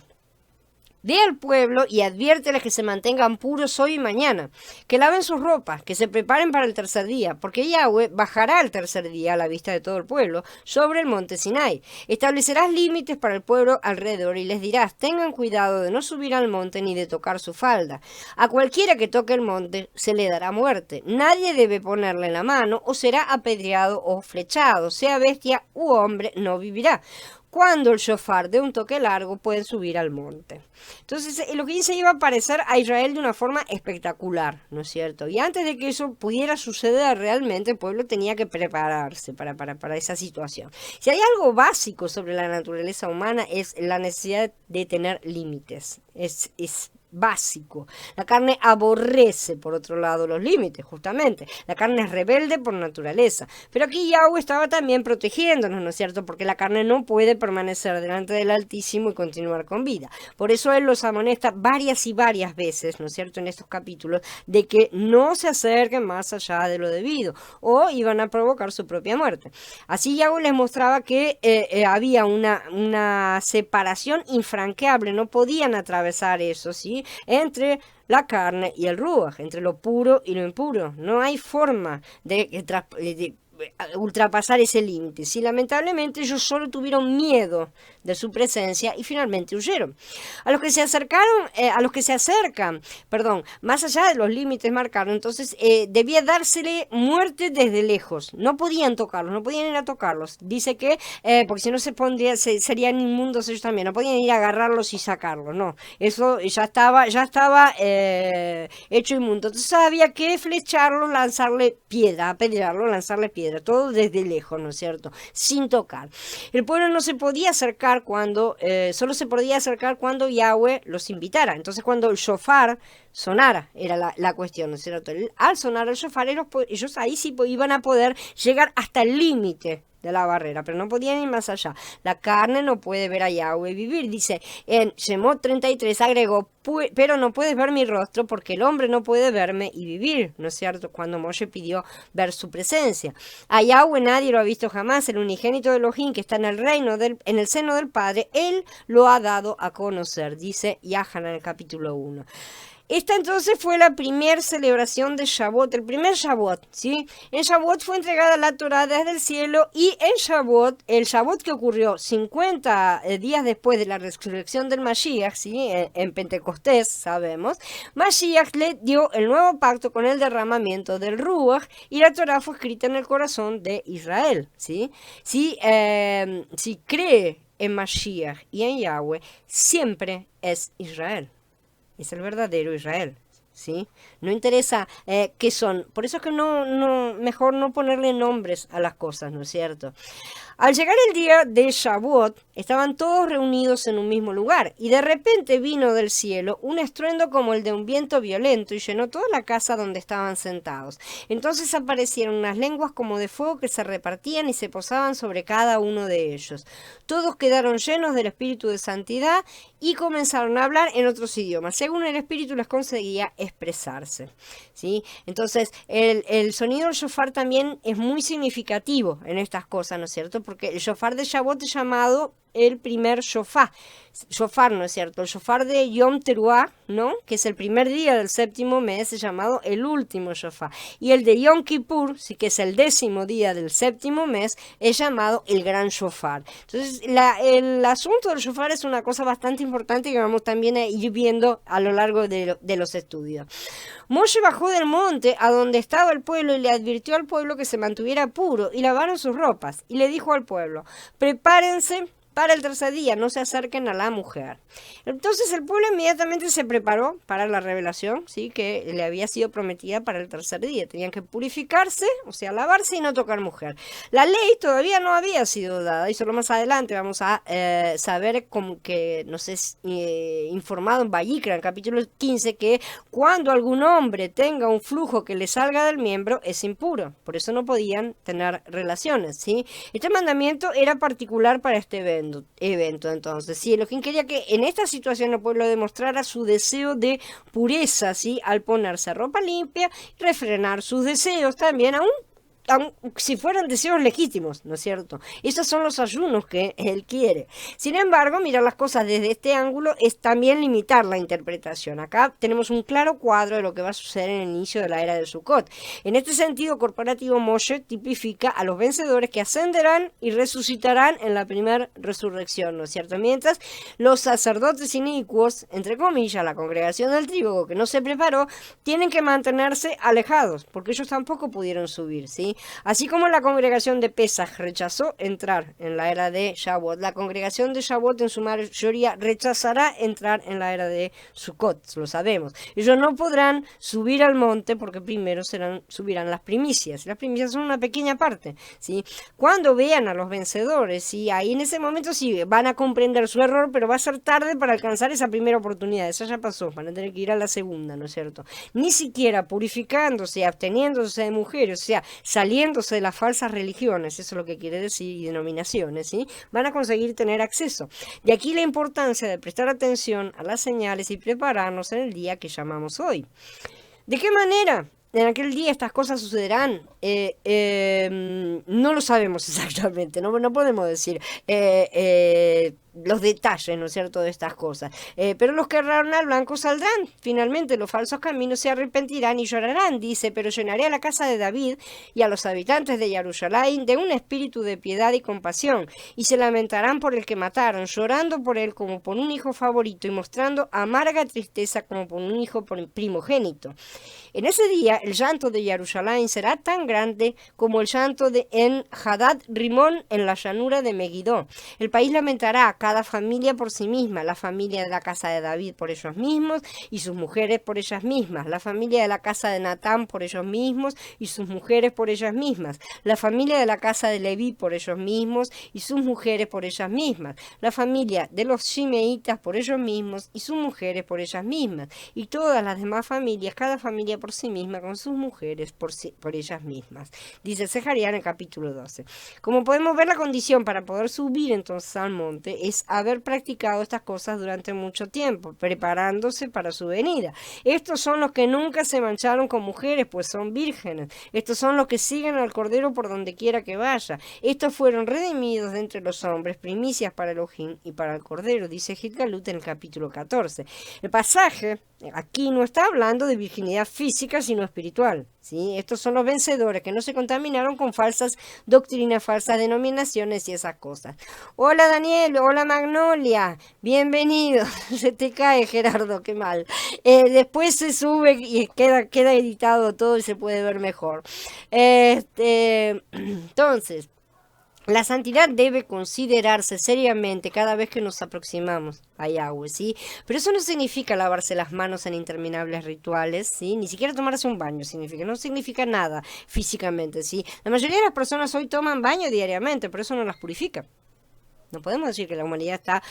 [SPEAKER 1] ve al pueblo y adviérteles que se mantengan puros hoy y mañana, que laven sus ropas, que se preparen para el tercer día, porque Yahweh bajará el tercer día a la vista de todo el pueblo sobre el monte Sinai. Establecerás límites para el pueblo alrededor y les dirás, tengan cuidado de no subir al monte ni de tocar su falda. A cualquiera que toque el monte se le dará muerte. Nadie debe ponerle la mano o será apedreado o flechado, sea bestia u hombre, no vivirá. cuando el shofar de un toque largo pueden subir al monte. Entonces Elohim se iba a aparecer a Israel de una forma espectacular, ¿no es cierto? Y antes de que eso pudiera suceder realmente, el pueblo tenía que prepararse para esa situación. Si hay algo básico sobre la naturaleza humana es la necesidad de tener límites. Es básico. La carne aborrece, por otro lado, los límites, justamente. La carne es rebelde por naturaleza. Pero aquí Yahweh estaba también protegiéndonos, ¿no es cierto? Porque la carne no puede permanecer delante del Altísimo y continuar con vida. Por eso Él los amonesta varias y varias veces, ¿no es cierto?, en estos capítulos, de que no se acerquen más allá de lo debido, o iban a provocar su propia muerte. Así Yahweh les mostraba que había una separación infranqueable, no podían atravesar eso, ¿sí?, entre la carne y el ruaj, entre lo puro y lo impuro. No hay forma de ultrapasar ese límite. Sí, lamentablemente ellos solo tuvieron miedo de su presencia y finalmente huyeron. A los que se acercan, más allá de los límites marcados, entonces debía dársele muerte desde lejos. No podían tocarlos, no podían ir a tocarlos. Dice que, porque si no serían inmundos ellos también, no podían ir a agarrarlos y sacarlos, no. Eso ya estaba hecho inmundo. Entonces había que flecharlo, lanzarle piedra, apedrearlo, lanzarle piedra, todo desde lejos, ¿no es cierto?, sin tocar. El pueblo no se podía acercar solo se podía acercar cuando Yahweh los invitara. Entonces cuando el shofar sonara, era la cuestión, ¿no es cierto? Al sonar el shofar, ellos ahí sí iban a poder llegar hasta el límite de la barrera, pero no podían ir más allá. La carne no puede ver a Yahweh vivir. Dice en Shemot 33, agregó, pero no puedes ver mi rostro porque el hombre no puede verme y vivir, ¿no es cierto?, cuando Moshe pidió ver su presencia. A Yahweh nadie lo ha visto jamás, el unigénito de Elohim que está en el seno del Padre, él lo ha dado a conocer, dice Yahan en el capítulo 1. Esta entonces fue la primera celebración de Shavuot, el primer Shavuot, ¿sí? En Shavuot fue entregada la Torá desde el cielo y en Shavuot, el Shavuot que ocurrió 50 días después de la resurrección del Mashiach, ¿sí? En Pentecostés, sabemos, Mashiach le dio el nuevo pacto con el derramamiento del Ruach y la Torá fue escrita en el corazón de Israel, ¿sí? Si cree en Mashiach y en Yahweh, siempre es Israel. Es el verdadero Israel, ¿sí? No interesa qué son. Por eso es que mejor no ponerle nombres a las cosas, ¿no es cierto? Al llegar el día de Shavuot, estaban todos reunidos en un mismo lugar, y de repente vino del cielo un estruendo como el de un viento violento y llenó toda la casa donde estaban sentados. Entonces aparecieron unas lenguas como de fuego que se repartían y se posaban sobre cada uno de ellos. Todos quedaron llenos del espíritu de santidad y comenzaron a hablar en otros idiomas, según el espíritu les conseguía expresarse, ¿sí? Entonces el sonido del shofar también es muy significativo en estas cosas, ¿no es cierto?, porque el shofar de Shavuot es llamado el primer shofar, ¿no es cierto? El shofar de Yom Teruah, ¿no?, que es el primer día del séptimo mes, es llamado el último shofar. Y el de Yom Kippur, sí, que es el 10º día del séptimo mes, es llamado el gran shofar. Entonces, el asunto del shofar es una cosa bastante importante que vamos también a ir viendo a lo largo de los estudios. Moshe bajó del monte a donde estaba el pueblo y le advirtió al pueblo que se mantuviera puro y lavaron sus ropas. Y le dijo al pueblo, prepárense para el tercer día, no se acerquen a la mujer. Entonces el pueblo inmediatamente se preparó para la revelación, ¿sí?, que le había sido prometida para el tercer día. Tenían que purificarse, o sea, lavarse y no tocar mujer. La ley todavía no había sido dada y solo más adelante vamos a saber, como que nos es informado en Vayikra, en el capítulo 15, que cuando algún hombre tenga un flujo que le salga del miembro es impuro. Por eso no podían tener relaciones, ¿sí? Este mandamiento era particular para este evento. Entonces, sí, Elohim quería que en esta situación el pueblo demostrara su deseo de pureza, ¿sí?, al ponerse ropa limpia y refrenar sus deseos también, aún si fueran deseos legítimos, ¿no es cierto? Esos son los ayunos que él quiere. Sin embargo, mirar las cosas desde este ángulo es también limitar la interpretación. Acá tenemos un claro cuadro de lo que va a suceder en el inicio de la era de Sukkot. En este sentido corporativo, Moshe tipifica a los vencedores que ascenderán y resucitarán en la primera resurrección, ¿no es cierto? Mientras los sacerdotes inicuos, entre comillas, la congregación del trílogo que no se preparó, tienen que mantenerse alejados, porque ellos tampoco pudieron subir, ¿sí? Así como la congregación de Pesaj rechazó entrar en la era de Shavuot, la congregación de Shavuot en su mayoría rechazará entrar en la era de Sukkot, lo sabemos. Ellos no podrán subir al monte porque primero subirán las primicias. Las primicias son una pequeña parte, ¿sí? Cuando vean a los vencedores, ¿sí? Ahí en ese momento sí van a comprender su error, pero va a ser tarde para alcanzar esa primera oportunidad. Esa ya pasó, van a tener que ir a la segunda, ¿no es cierto? Ni siquiera purificándose, absteniéndose de mujeres, o sea, saliéndose de las falsas religiones, eso es lo que quiere decir, y denominaciones, ¿sí? Van a conseguir tener acceso. De aquí la importancia de prestar atención a las señales y prepararnos en el día que llamamos hoy. ¿De qué manera en aquel día estas cosas sucederán? No lo sabemos exactamente, no podemos decir los detalles, ¿no es cierto?, de estas cosas. Pero los que erraron al blanco saldrán. Finalmente los falsos caminos se arrepentirán y llorarán, dice, pero llenaré a la casa de David y a los habitantes de Jerusalén de un espíritu de piedad y compasión, y se lamentarán por el que mataron, llorando por él como por un hijo favorito y mostrando amarga tristeza como por un hijo primogénito. En ese día el llanto de Jerusalén será tan grande como el llanto en Hadad Rimón en la llanura de Megiddo. El país lamentará cada familia por sí misma, la familia de la casa de David por ellos mismos y sus mujeres por ellas mismas, la familia de la casa de Natán por ellos mismos y sus mujeres por ellas mismas, la familia de la casa de Leví por ellos mismos y sus mujeres por ellas mismas, la familia de los shimeitas por ellos mismos y sus mujeres por ellas mismas, y todas las demás familias, cada familia por sí misma con sus mujeres por ellas mismas. Dice Zacarías en el capítulo 12. Como podemos ver, la condición para poder subir entonces al monte es haber practicado estas cosas durante mucho tiempo, preparándose para su venida. Estos son los que nunca se mancharon con mujeres, pues son vírgenes. Estos son los que siguen al Cordero por donde quiera que vaya. Estos fueron redimidos de entre los hombres, primicias para Elohim y para el Cordero, dice Gilgalut en el capítulo 14. El pasaje aquí no está hablando de virginidad física, sino espiritual, ¿sí? Estos son los vencedores que no se contaminaron con falsas doctrinas, falsas denominaciones y esas cosas. Hola Daniel, hola Magnolia, bienvenido. Se te cae, Gerardo, qué mal. Después se sube y queda editado todo y se puede ver mejor. Entonces, la santidad debe considerarse seriamente cada vez que nos aproximamos a Yahweh, ¿sí? Pero eso no significa lavarse las manos en interminables rituales, ¿sí? Ni siquiera tomarse un baño no significa nada físicamente, ¿sí? La mayoría de las personas hoy toman baño diariamente, pero eso no las purifica. No podemos decir que la humanidad está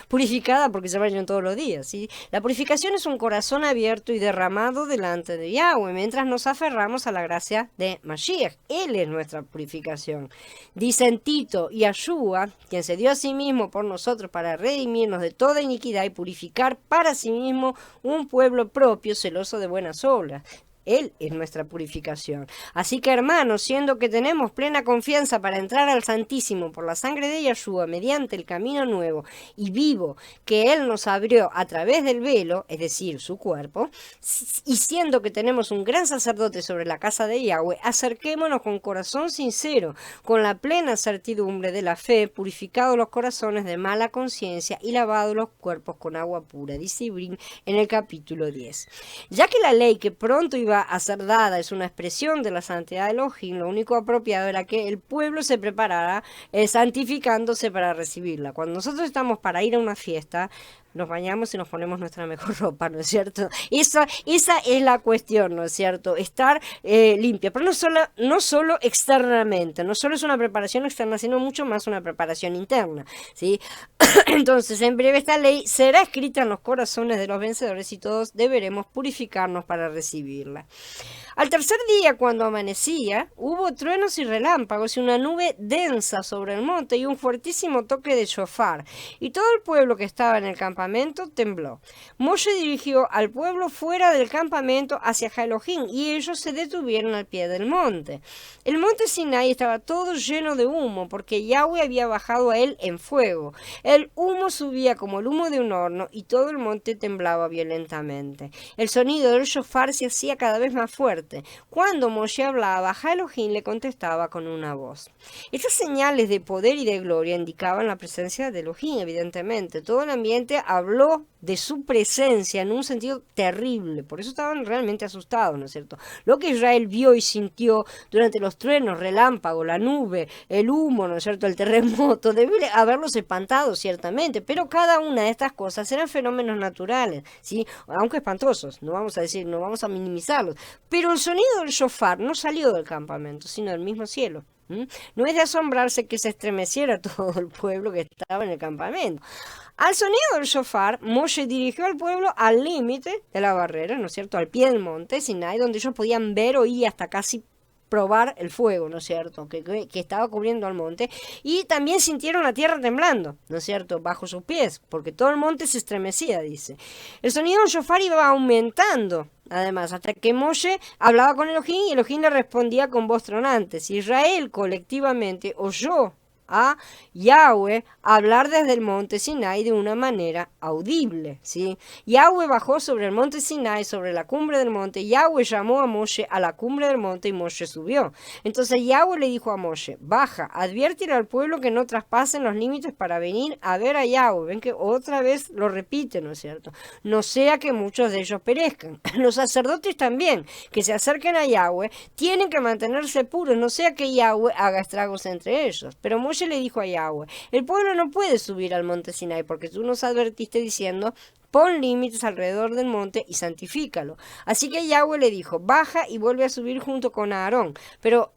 [SPEAKER 1] purificada porque se bañan todos los días, ¿sí? La purificación es un corazón abierto y derramado delante de Yahweh, mientras nos aferramos a la gracia de Mashiach. Él es nuestra purificación. Dicen Tito y Yeshua, quien se dio a sí mismo por nosotros para redimirnos de toda iniquidad y purificar para sí mismo un pueblo propio, celoso de buenas obras. Él es nuestra purificación. Así que, hermanos, siendo que tenemos plena confianza para entrar al Santísimo por la sangre de Yeshua mediante el camino nuevo y vivo que Él nos abrió a través del velo, es decir, su cuerpo, y siendo que tenemos un gran sacerdote sobre la casa de Yahweh, acerquémonos con corazón sincero, con la plena certidumbre de la fe, purificados los corazones de mala conciencia y lavados los cuerpos con agua pura, dice Ibrim en el capítulo 10. Ya que la ley que pronto iba a ser dada es una expresión de la santidad de Elohim, lo único apropiado era que el pueblo se preparara santificándose para recibirla. Cuando nosotros estamos para ir a una fiesta, nos bañamos y nos ponemos nuestra mejor ropa, ¿no es cierto? Esa es la cuestión, ¿no es cierto? Estar limpia, pero no solo externamente, no solo es una preparación externa, sino mucho más una preparación interna, ¿sí? Entonces, en breve esta ley será escrita en los corazones de los vencedores y todos deberemos purificarnos para recibirla. Al tercer día, cuando amanecía, hubo truenos y relámpagos y una nube densa sobre el monte y un fuertísimo toque de shofar, y todo el pueblo que estaba en el campamento tembló. Moshe dirigió al pueblo fuera del campamento hacia Elohim, y ellos se detuvieron al pie del monte. El monte Sinai estaba todo lleno de humo, porque Yahweh había bajado a él en fuego. El humo subía como el humo de un horno, y todo el monte temblaba violentamente. El sonido del shofar se hacía cada vez más fuerte. Cuando Moshe hablaba, Elohim le contestaba con una voz. Estas señales de poder y de gloria indicaban la presencia de Elohim, evidentemente. Todo el ambiente habló de su presencia en un sentido terrible, por eso estaban realmente asustados, ¿no es cierto? Lo que Israel vio y sintió durante los truenos, relámpagos, la nube, el humo, ¿no es cierto?, el terremoto, debe haberlos espantado ciertamente, pero cada una de estas cosas eran fenómenos naturales, ¿sí? Aunque espantosos, no vamos a decir, no vamos a minimizarlos, pero el sonido del shofar no salió del campamento, sino del mismo cielo. No es de asombrarse que se estremeciera todo el pueblo que estaba en el campamento. Al sonido del shofar, Moshe dirigió al pueblo al límite de la barrera, ¿no es cierto?, al pie del monte Sinai, donde ellos podían ver, oír hasta casi probar el fuego, ¿no es cierto?, que estaba cubriendo al monte, y también sintieron la tierra temblando, ¿no es cierto?, bajo sus pies, porque todo el monte se estremecía, dice. El sonido del shofar iba aumentando, además, hasta que Moshe hablaba con Elohim y Elohim le respondía con voz tronante. Si Israel colectivamente oyó a Yahweh hablar desde el monte Sinai de una manera audible, ¿sí? Yahweh bajó sobre el monte Sinai, sobre la cumbre del monte. Yahweh llamó a Moshe a la cumbre del monte y Moshe subió. Entonces Yahweh le dijo a Moshe, baja, adviértele al pueblo que no traspasen los límites para venir a ver a Yahweh. Ven que otra vez lo repite, ¿no es cierto? No sea que muchos de ellos perezcan. Los sacerdotes también, que se acerquen a Yahweh, tienen que mantenerse puros, no sea que Yahweh haga estragos entre ellos. Pero Moshe le dijo a Yahweh, el pueblo no puede subir al monte Sinai porque tú nos advertiste diciendo, pon límites alrededor del monte y santifícalo. Así que Yahweh le dijo, baja y vuelve a subir junto con Aarón, pero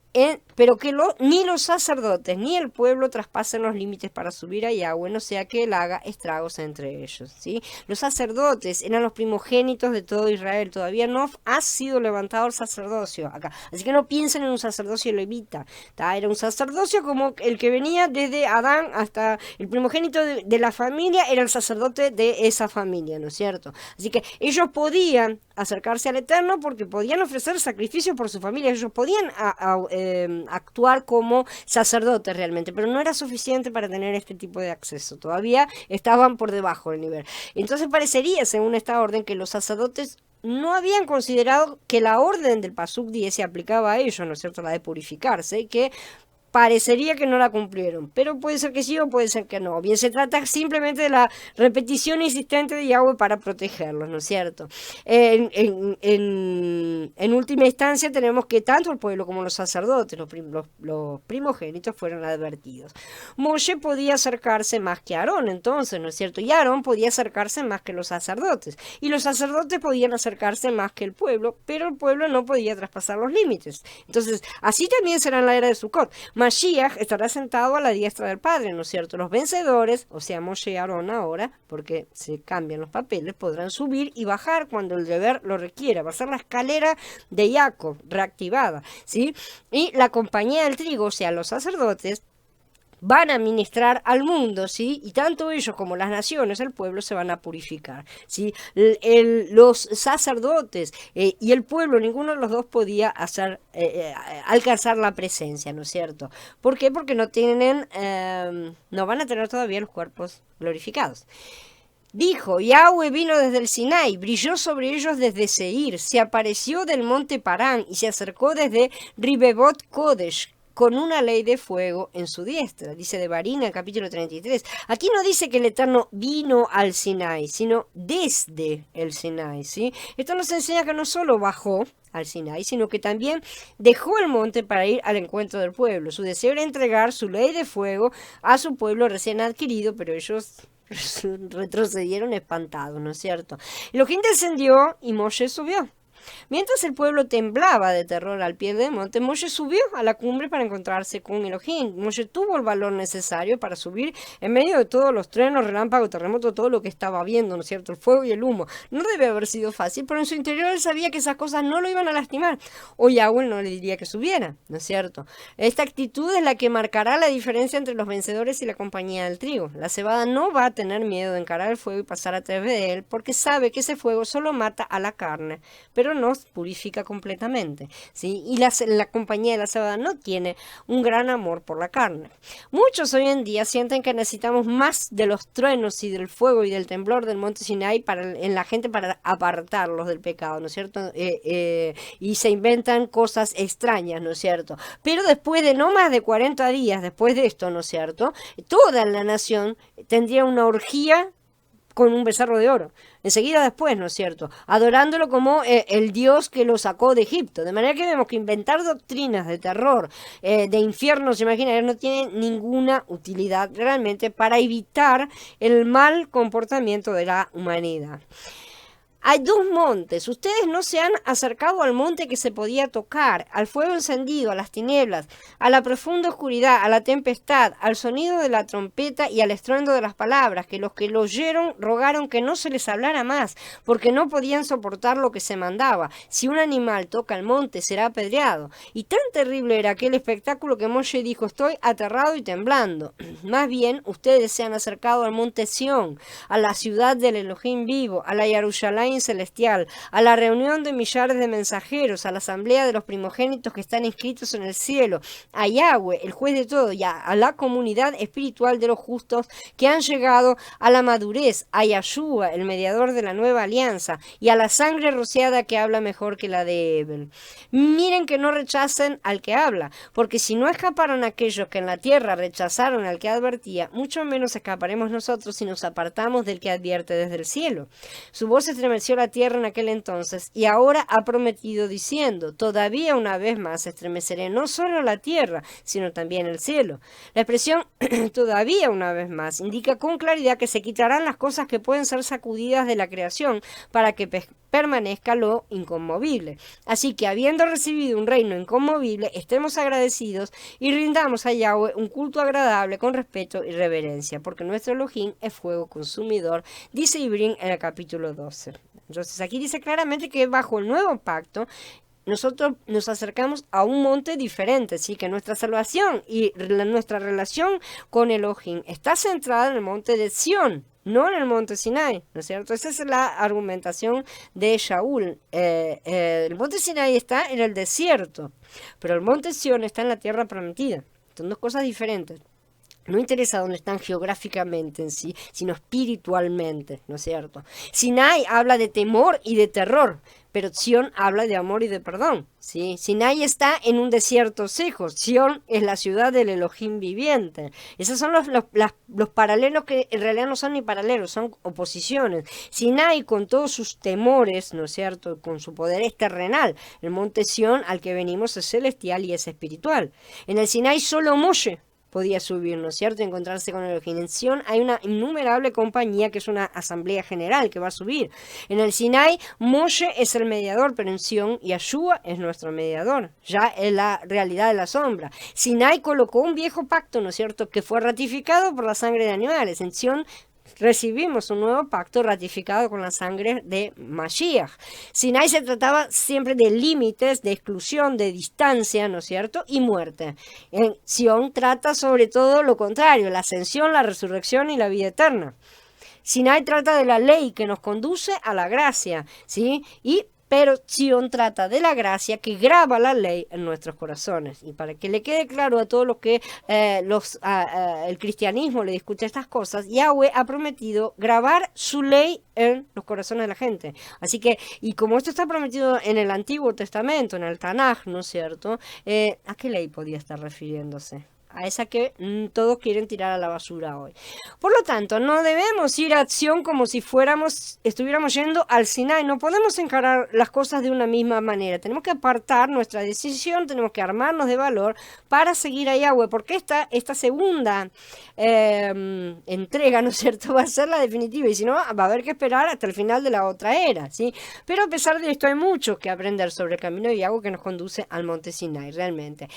[SPEAKER 1] que ni los sacerdotes ni el pueblo traspasen los límites para subir a Yahweh, no sea que él haga estragos entre ellos, ¿sí? Los sacerdotes eran los primogénitos de todo Israel, todavía no ha sido levantado el sacerdocio acá, así que no piensen en un sacerdocio levita, ¿tá? Era un sacerdocio como el que venía desde Adán hasta el primogénito de la familia, era el sacerdote de esa familia, ¿no es cierto? Así que ellos podían acercarse al Eterno porque podían ofrecer sacrificios por su familia, ellos podían actuar como sacerdotes realmente, pero no era suficiente para tener este tipo de acceso, todavía estaban por debajo del nivel. Entonces parecería, según esta orden, que los sacerdotes no habían considerado que la orden del Pasuk 10 se aplicaba a ellos, ¿no es cierto?, la de purificarse, que parecería que no la cumplieron, pero puede ser que sí o puede ser que no. Bien, se trata simplemente de la repetición insistente de Yahweh para protegerlos, ¿no es cierto? En última instancia tenemos que tanto el pueblo como los sacerdotes, los primogénitos, fueron advertidos. Moshe podía acercarse más que Aarón, entonces, ¿no es cierto? Y Aarón podía acercarse más que los sacerdotes. Y los sacerdotes podían acercarse más que el pueblo, pero el pueblo no podía traspasar los límites. Entonces, así también será en la era de Sukkot. Mashiach estará sentado a la diestra del Padre, ¿no es cierto? Los vencedores, o sea, Moshe y Aarón ahora, porque se cambian los papeles, podrán subir y bajar cuando el deber lo requiera. Va a ser la escalera de Jacob reactivada, ¿sí? Y la compañía del trigo, o sea, los sacerdotes, van a ministrar al mundo, ¿sí? Y tanto ellos como las naciones, el pueblo, se van a purificar, ¿sí? Los sacerdotes y el pueblo, ninguno de los dos podía alcanzar la presencia, ¿no es cierto? ¿Por qué? Porque no van a tener todavía los cuerpos glorificados. Dijo, Yahweh vino desde el Sinai, brilló sobre ellos desde Seir, se apareció del monte Parán y se acercó desde Ribebot Kodesh, con una ley de fuego en su diestra, dice Devarim en el capítulo 33. Aquí no dice que el Eterno vino al Sinai, sino desde el Sinai, ¿sí? Esto nos enseña que no solo bajó al Sinai, sino que también dejó el monte para ir al encuentro del pueblo. Su deseo era entregar su ley de fuego a su pueblo recién adquirido, pero ellos retrocedieron espantados, ¿no es cierto? Elohim descendió y Moshe subió. Mientras el pueblo temblaba de terror al pie del monte, Moshe subió a la cumbre para encontrarse con Elohim. Moshe tuvo el valor necesario para subir en medio de todos los truenos, relámpagos, terremotos, todo lo que estaba viendo, ¿no es cierto? El fuego y el humo. No debe haber sido fácil, pero en su interior él sabía que esas cosas no lo iban a lastimar. O Yahweh no le diría que subiera, ¿no es cierto? Esta actitud es la que marcará la diferencia entre los vencedores y la compañía del trigo. La cebada no va a tener miedo de encarar el fuego y pasar a través de él, porque sabe que ese fuego solo mata a la carne, pero nos purifica completamente, ¿sí? Y la compañía de la cebada no tiene un gran amor por la carne. Muchos hoy en día sienten que necesitamos más de los truenos y del fuego y del temblor del monte Sinai en la gente para apartarlos del pecado, ¿no es cierto? Y se inventan cosas extrañas, ¿no es cierto? Pero después de no más de 40 días después de esto, ¿no es cierto?, toda la nación tendría una orgía con un becerro de oro. Enseguida después, ¿no es cierto? Adorándolo como el Dios que lo sacó de Egipto. De manera que vemos que inventar doctrinas de terror, de infiernos imaginarios, no tiene ninguna utilidad realmente para evitar el mal comportamiento de la humanidad. Hay dos montes. Ustedes no se han acercado al monte que se podía tocar, al fuego encendido, a las tinieblas, a la profunda oscuridad, a la tempestad, al sonido de la trompeta y al estruendo de las palabras, que los que lo oyeron rogaron que no se les hablara más, porque no podían soportar lo que se mandaba. Si un animal toca el monte, será apedreado. Y tan terrible era aquel espectáculo que Moshe dijo: estoy aterrado y temblando. Más bien, ustedes se han acercado al monte Sión, a la ciudad del Elohim vivo, a la Jerusalén celestial, a la reunión de millares de mensajeros, a la asamblea de los primogénitos que están inscritos en el cielo, a Yahweh, el juez de todo, y a la comunidad espiritual de los justos que han llegado a la madurez, a Yahshua, el mediador de la nueva alianza, y a la sangre rociada que habla mejor que la de Abel. Miren que no rechacen al que habla, porque si no escaparon aquellos que en la tierra rechazaron al que advertía, mucho menos escaparemos nosotros si nos apartamos del que advierte desde el cielo. Su voz estremeció la tierra en aquel entonces, y ahora ha prometido diciendo: todavía una vez más estremeceré no solo la tierra, sino también el cielo. La expresión todavía una vez más indica con claridad que se quitarán las cosas que pueden ser sacudidas de la creación para que permanezca lo inconmovible. Así que, habiendo recibido un reino inconmovible, estemos agradecidos y rindamos a Yahweh un culto agradable con respeto y reverencia, porque nuestro Elohim es fuego consumidor, dice Ibrín en el capítulo 12. Entonces aquí dice claramente que bajo el nuevo pacto nosotros nos acercamos a un monte diferente, ¿sí? Que nuestra salvación y nuestra relación con Elohim está centrada en el monte de Sión, no en el monte Sinai, ¿no es cierto? Esa es la argumentación de Shaul. El monte Sinai está en el desierto, pero el monte Sión está en la tierra prometida. Son dos cosas diferentes. No interesa dónde están geográficamente en sí, sino espiritualmente, ¿no es cierto? Sinai habla de temor y de terror, pero Sión habla de amor y de perdón, ¿sí? Sinai está en un desierto seco, Sión es la ciudad del Elohim viviente. Esos son los paralelos que en realidad no son ni paralelos, son oposiciones. Sinai con todos sus temores, ¿no es cierto?, con su poder es terrenal. El monte Sión al que venimos es celestial y es espiritual. En el Sinai solo Moshe podía subir, ¿no es cierto?, encontrarse con Elohim. En Sión hay una innumerable compañía que es una asamblea general que va a subir. En el Sinai, Moshe es el mediador, pero en Sión, Yahshua es nuestro mediador. Ya es la realidad de la sombra. Sinai colocó un viejo pacto, ¿no es cierto?, que fue ratificado por la sangre de animales. En Sión recibimos un nuevo pacto ratificado con la sangre de Mashiach. Sinai se trataba siempre de límites, de exclusión, de distancia, ¿no es cierto?, y muerte. En Sión trata sobre todo lo contrario, la ascensión, la resurrección y la vida eterna. Sinai trata de la ley que nos conduce a la gracia, ¿sí? Pero Sión trata de la gracia que graba la ley en nuestros corazones. Y para que le quede claro a todos los que el cristianismo le discute estas cosas, Yahweh ha prometido grabar su ley en los corazones de la gente. Así que, y como esto está prometido en el Antiguo Testamento, en el Tanaj, ¿no es cierto?, ¿a qué ley podía estar refiriéndose? A esa que todos quieren tirar a la basura hoy. Por lo tanto, no debemos ir a acción como si estuviéramos yendo al Sinai. No podemos encarar las cosas de una misma manera. Tenemos que apartar nuestra decisión, tenemos que armarnos de valor para seguir a Yahweh, porque esta segunda entrega, ¿no es cierto?, va a ser la definitiva, y si no, va a haber que esperar hasta el final de la otra era, ¿sí? Pero a pesar de esto, hay mucho que aprender sobre el camino de Yahweh que nos conduce al monte Sinai, realmente.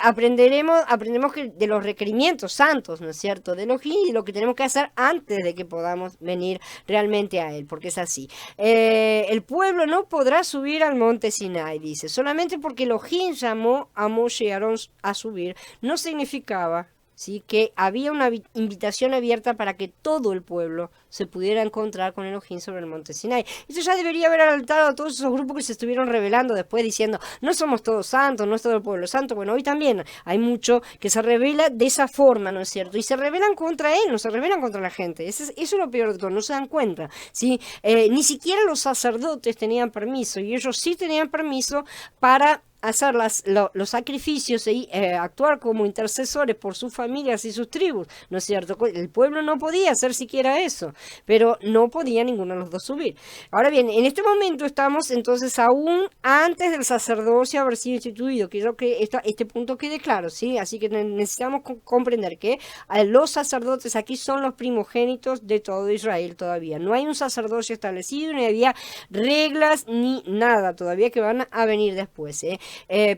[SPEAKER 1] Aprendemos de los requerimientos santos, ¿no es cierto?, de Elohim, y lo que tenemos que hacer antes de que podamos venir realmente a él, porque es así. El pueblo no podrá subir al monte Sinai, dice, solamente porque Elohim llamó a Moshe y Aarón a subir, no significaba, ¿sí?, que había una invitación abierta para que todo el pueblo se pudiera encontrar con Elohim sobre el monte Sinai. Esto ya debería haber alertado a todos esos grupos que se estuvieron rebelando después diciendo: no somos todos santos, no es todo el pueblo santo. Bueno, hoy también hay mucho que se revela de esa forma, ¿no es cierto? Y se rebelan contra él, no se rebelan contra la gente. Eso es lo peor de todo, no se dan cuenta, ¿sí? Ni siquiera los sacerdotes tenían permiso, y ellos sí tenían permiso para hacer los sacrificios y actuar como intercesores por sus familias y sus tribus, ¿no es cierto? El pueblo no podía hacer siquiera eso, pero no podía ninguno de los dos subir. Ahora bien, en este momento estamos entonces aún antes del sacerdocio haber sido instituido. Quiero que este punto quede claro, ¿sí? Así que necesitamos comprender que los sacerdotes aquí son los primogénitos de todo Israel todavía. No hay un sacerdocio establecido, ni había reglas ni nada todavía que van a venir después, ¿eh?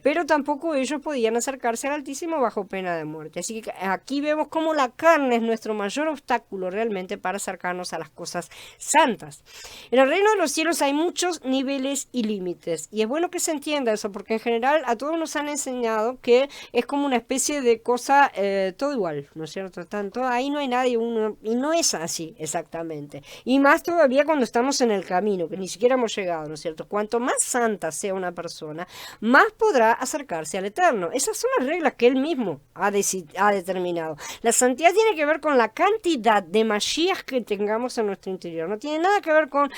[SPEAKER 1] Pero tampoco ellos podían acercarse al Altísimo bajo pena de muerte. Así que aquí vemos cómo la carne es nuestro mayor obstáculo realmente para acercarnos a las cosas santas. En el reino de los cielos hay muchos niveles y límites, y es bueno que se entienda eso, porque en general a todos nos han enseñado que es como una especie de cosa todo igual, ¿no es cierto? Tanto ahí no hay nadie uno, y no es así exactamente. Y más todavía cuando estamos en el camino, que ni siquiera hemos llegado, ¿no es cierto? Cuanto más santa sea una persona, más podrá acercarse al Eterno. Esas son las reglas que él mismo ha determinado. La santidad tiene que ver con la cantidad de Mashiach que tengamos en nuestro interior. No tiene nada que ver con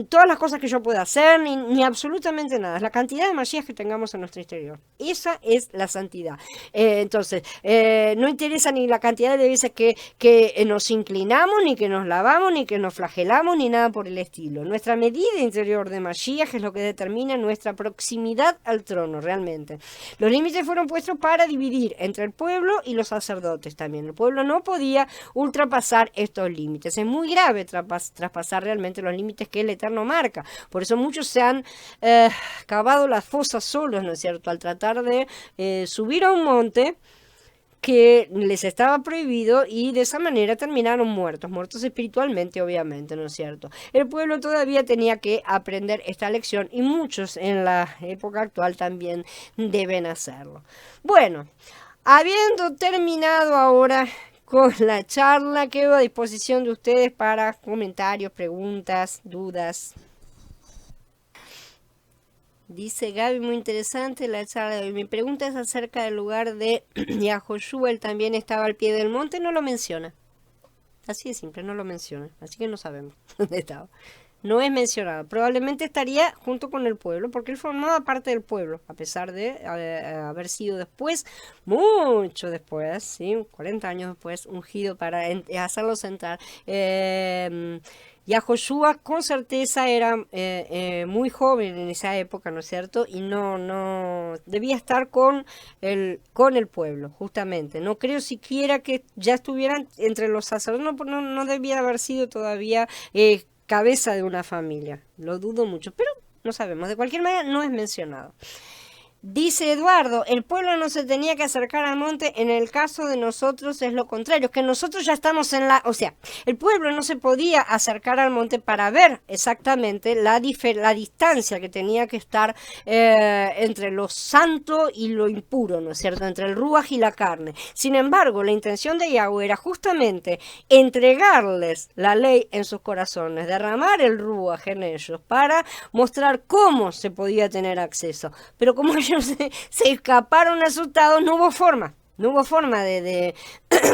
[SPEAKER 1] todas las cosas que yo pueda hacer, ni absolutamente nada. Es la cantidad de Mashiach que tengamos en nuestro interior. Esa es la santidad. Entonces, no interesa ni la cantidad de veces que nos inclinamos, ni que nos lavamos, ni que nos flagelamos, ni nada por el estilo. Nuestra medida interior de Mashiach es lo que determina nuestra proximidad al trono, realmente. Los límites fueron puestos para dividir entre el pueblo y los sacerdotes también. El pueblo no podía ultrapasar estos límites. Es muy grave traspasar realmente los límites que el Eterno marca. Por eso muchos se han cavado las fosas solos, ¿no es cierto?, al tratar de subir a un monte que les estaba prohibido, y de esa manera terminaron muertos espiritualmente, obviamente, ¿no es cierto? El pueblo todavía tenía que aprender esta lección, y muchos en la época actual también deben hacerlo. Bueno, habiendo terminado ahora con la charla, quedo a disposición de ustedes para comentarios, preguntas, dudas. Dice Gaby, muy interesante la charla de hoy. Mi pregunta es acerca del lugar de Yahoshua. Él también estaba al pie del monte, no lo menciona. Así de simple, no lo menciona. Así que no sabemos dónde estaba. No es mencionado. Probablemente estaría junto con el pueblo, porque él formaba parte del pueblo, a pesar de haber sido después, mucho después, ¿sí? 40 años después, ungido para hacerlos entrar. Yahoshua con certeza era muy joven en esa época, ¿no es cierto? Y no debía estar con el pueblo, justamente. No creo siquiera que ya estuvieran entre los sacerdotes, no debía haber sido todavía cabeza de una familia. Lo dudo mucho, pero no sabemos. De cualquier manera, no es mencionado. Dice Eduardo, el pueblo no se tenía que acercar al monte, en el caso de nosotros es lo contrario, que nosotros ya estamos o sea, el pueblo no se podía acercar al monte para ver exactamente la distancia que tenía que estar entre lo santo y lo impuro, ¿no es cierto?, entre el ruaj y la carne. Sin embargo, la intención de Yahweh era justamente entregarles la ley en sus corazones, derramar el ruaj en ellos para mostrar cómo se podía tener acceso. Pero como ellos se escaparon asustados, no hubo forma de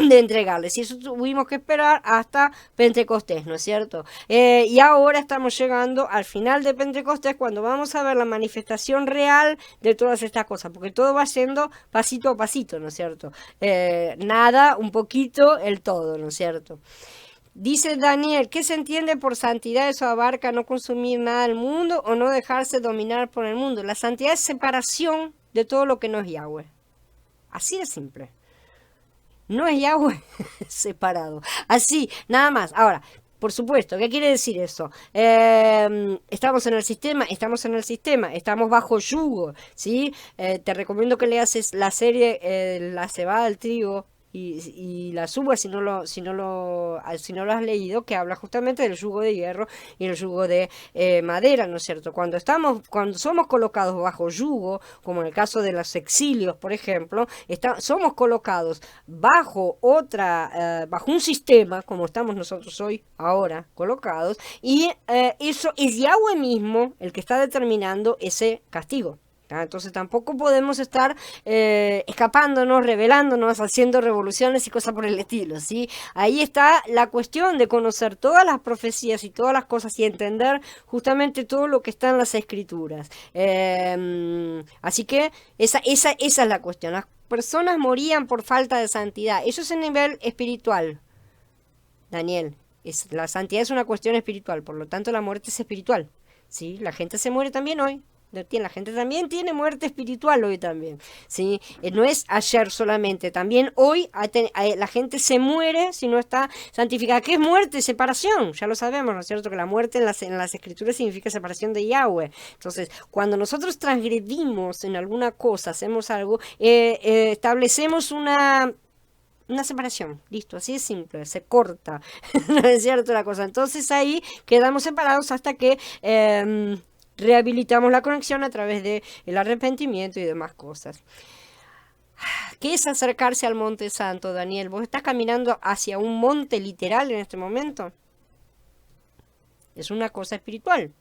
[SPEAKER 1] entregarles, y eso tuvimos que esperar hasta Pentecostés, ¿no es cierto? Y ahora estamos llegando al final de Pentecostés, cuando vamos a ver la manifestación real de todas estas cosas, porque todo va siendo pasito a pasito, ¿no es cierto? Nada, un poquito, el todo, ¿no es cierto? Dice Daniel, ¿qué se entiende por santidad? Eso abarca no consumir nada del mundo o no dejarse dominar por el mundo. La santidad es separación de todo lo que no es Yahweh. Así de simple. No es Yahweh separado. Así, nada más. Ahora, por supuesto, ¿qué quiere decir eso? Estamos en el sistema, estamos bajo yugo, ¿sí? Te recomiendo que leas la serie La cebada del trigo y la uvas si no lo has leído, que habla justamente del yugo de hierro y el yugo de madera, ¿no es cierto? Cuando somos colocados bajo yugo, como en el caso de los exilios, por ejemplo, somos colocados bajo bajo un sistema, como estamos nosotros hoy, ahora, colocados, y eso es Yahweh mismo el que está determinando ese castigo. ¿tá? Entonces tampoco podemos estar escapándonos, rebelándonos, haciendo revoluciones y cosas por el estilo, ¿sí? Ahí está la cuestión de conocer todas las profecías y todas las cosas y entender justamente todo lo que está en las escrituras. Así que esa es la cuestión. Las personas morían por falta de santidad. Eso es a nivel espiritual, Daniel. La santidad es una cuestión espiritual, por lo tanto la muerte es espiritual. ¿Sí? La gente se muere también hoy. La gente también tiene muerte espiritual hoy también, ¿sí? No es ayer solamente, también hoy la gente se muere si no está santificada. ¿Qué es muerte? Separación, ya lo sabemos, ¿no es cierto? Que la muerte en las escrituras significa separación de Yahweh. Entonces, cuando nosotros transgredimos en alguna cosa, hacemos algo, establecemos una separación, listo, así es simple, se corta, ¿no es cierto la cosa? Entonces ahí quedamos separados hasta que rehabilitamos la conexión a través de el arrepentimiento y demás cosas. ¿Qué es acercarse al Monte Santo, Daniel? ¿Vos estás caminando hacia un monte literal en este momento? Es una cosa espiritual.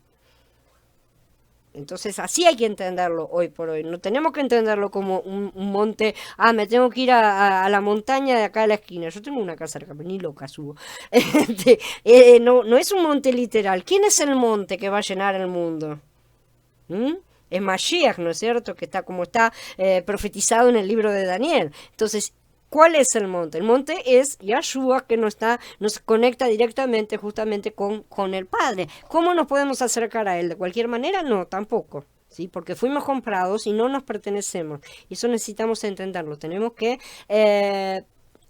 [SPEAKER 1] Entonces así hay que entenderlo hoy por hoy. No tenemos que entenderlo como un monte. Me tengo que ir a la montaña de acá a la esquina. Yo tengo una casa cerca, pero ni loca subo. No es un monte literal. ¿Quién es el monte que va a llenar el mundo? Es Mashiach, ¿no es cierto? Que está como está profetizado en el libro de Daniel. Entonces, ¿cuál es el monte? El monte es Yahshua, que nos conecta directamente justamente con el Padre. ¿Cómo nos podemos acercar a Él? ¿De cualquier manera? No, tampoco. ¿Sí? Porque fuimos comprados y no nos pertenecemos. Y eso necesitamos entenderlo. Tenemos que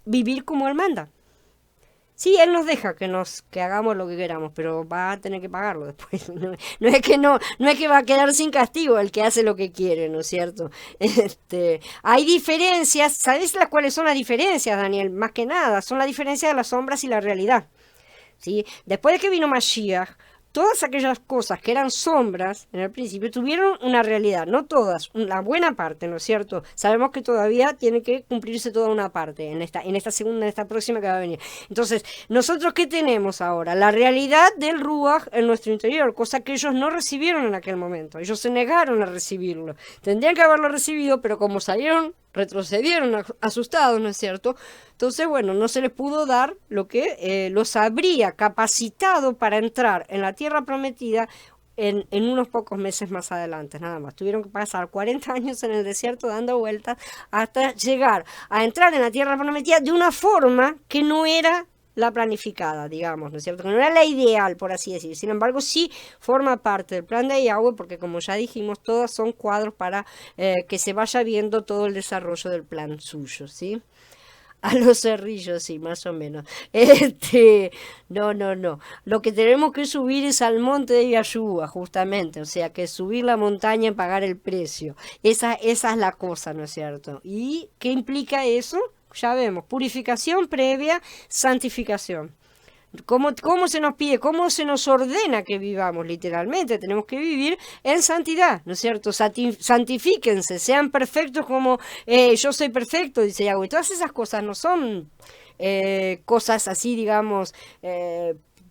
[SPEAKER 1] vivir como Él manda. Sí, Él nos deja que hagamos lo que queramos, pero va a tener que pagarlo después. No es que va a quedar sin castigo el que hace lo que quiere, ¿no es cierto? Hay diferencias. ¿Sabes cuáles son las diferencias, Daniel? Más que nada, son la diferencia de las sombras y la realidad. ¿Sí? Después de que vino Mashiach, todas aquellas cosas que eran sombras en el principio tuvieron una realidad, no todas, una buena parte, ¿no es cierto? Sabemos que todavía tiene que cumplirse toda una parte en esta próxima que va a venir. Entonces, ¿nosotros qué tenemos ahora? La realidad del Ruach en nuestro interior, cosa que ellos no recibieron en aquel momento. Ellos se negaron a recibirlo. Tendrían que haberlo recibido, pero como retrocedieron asustados, ¿no es cierto? Entonces, bueno, no se les pudo dar lo que los habría capacitado para entrar en la tierra prometida en unos pocos meses más adelante, nada más. Tuvieron que pasar 40 años en el desierto dando vueltas hasta llegar a entrar en la tierra prometida de una forma que no era la planificada, digamos, ¿no es cierto? Que no era la ideal, por así decir. Sin embargo, sí forma parte del plan de Yahweh, porque como ya dijimos, todas son cuadros para que se vaya viendo todo el desarrollo del plan suyo, ¿sí? A los cerrillos, sí, más o menos. No. Lo que tenemos que subir es al monte de Yahshua, justamente. O sea, que subir la montaña y pagar el precio. Esa es la cosa, ¿no es cierto? ¿Y qué implica eso? Ya vemos, purificación previa, santificación. ¿Cómo se nos pide? ¿Cómo se nos ordena que vivamos? Literalmente, tenemos que vivir en santidad, ¿no es cierto? Santifíquense, sean perfectos como yo soy perfecto, dice Yahweh. Todas esas cosas no son cosas así, digamos,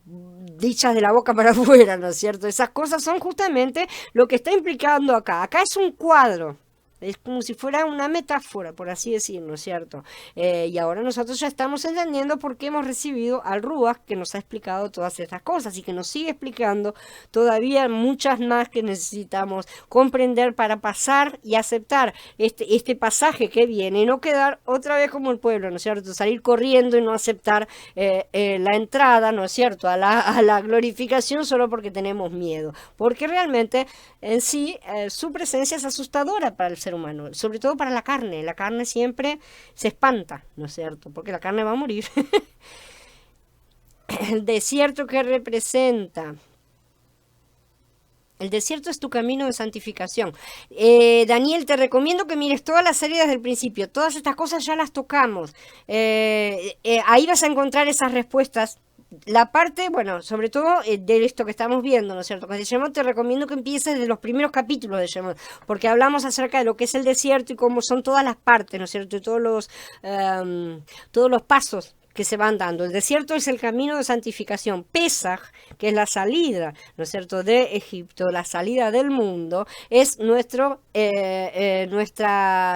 [SPEAKER 1] dichas de la boca para afuera, ¿no es cierto? Esas cosas son justamente lo que está implicando acá. Acá es un cuadro. Es como si fuera una metáfora, por así decirlo, ¿no es cierto? Y ahora nosotros ya estamos entendiendo por qué hemos recibido al Ruach, que nos ha explicado todas estas cosas y que nos sigue explicando todavía muchas más que necesitamos comprender para pasar y aceptar este pasaje que viene y no quedar otra vez como el pueblo, ¿no es cierto? Salir corriendo y no aceptar la entrada, ¿no es cierto? A la glorificación solo porque tenemos miedo. Porque realmente en sí su presencia es asustadora para el ser humano, sobre todo para la carne. La carne siempre se espanta, ¿no es cierto? Porque la carne va a morir. El desierto que representa. El desierto es tu camino de santificación. Daniel, te recomiendo que mires toda la serie desde el principio. Todas estas cosas ya las tocamos. Ahí vas a encontrar esas respuestas. La parte, bueno, sobre todo de esto que estamos viendo, ¿no es cierto? Con Shemot te recomiendo que empieces desde los primeros capítulos de Shemot, porque hablamos acerca de lo que es el desierto y cómo son todas las partes, ¿no es cierto? Y todos los pasos que se van dando. El desierto es el camino de santificación. Pesaj, que es la salida, ¿no es cierto?, de Egipto, la salida del mundo, es nuestra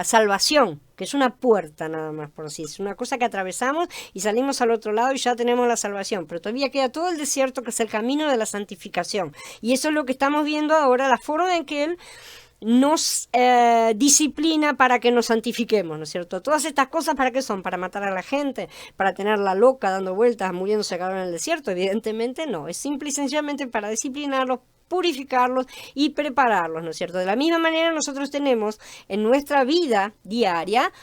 [SPEAKER 1] salvación, que es una puerta nada más, por así decirlo, es una cosa que atravesamos y salimos al otro lado y ya tenemos la salvación, pero todavía queda todo el desierto, que es el camino de la santificación, y eso es lo que estamos viendo ahora, la forma en que Él nos disciplina para que nos santifiquemos, ¿no es cierto? Todas estas cosas, ¿para qué son? ¿Para matar a la gente? ¿Para tenerla loca dando vueltas, muriéndose acá en el desierto? Evidentemente no, es simple y sencillamente para disciplinarlos, purificarlos y prepararlos, ¿no es cierto? De la misma manera nosotros tenemos en nuestra vida diaria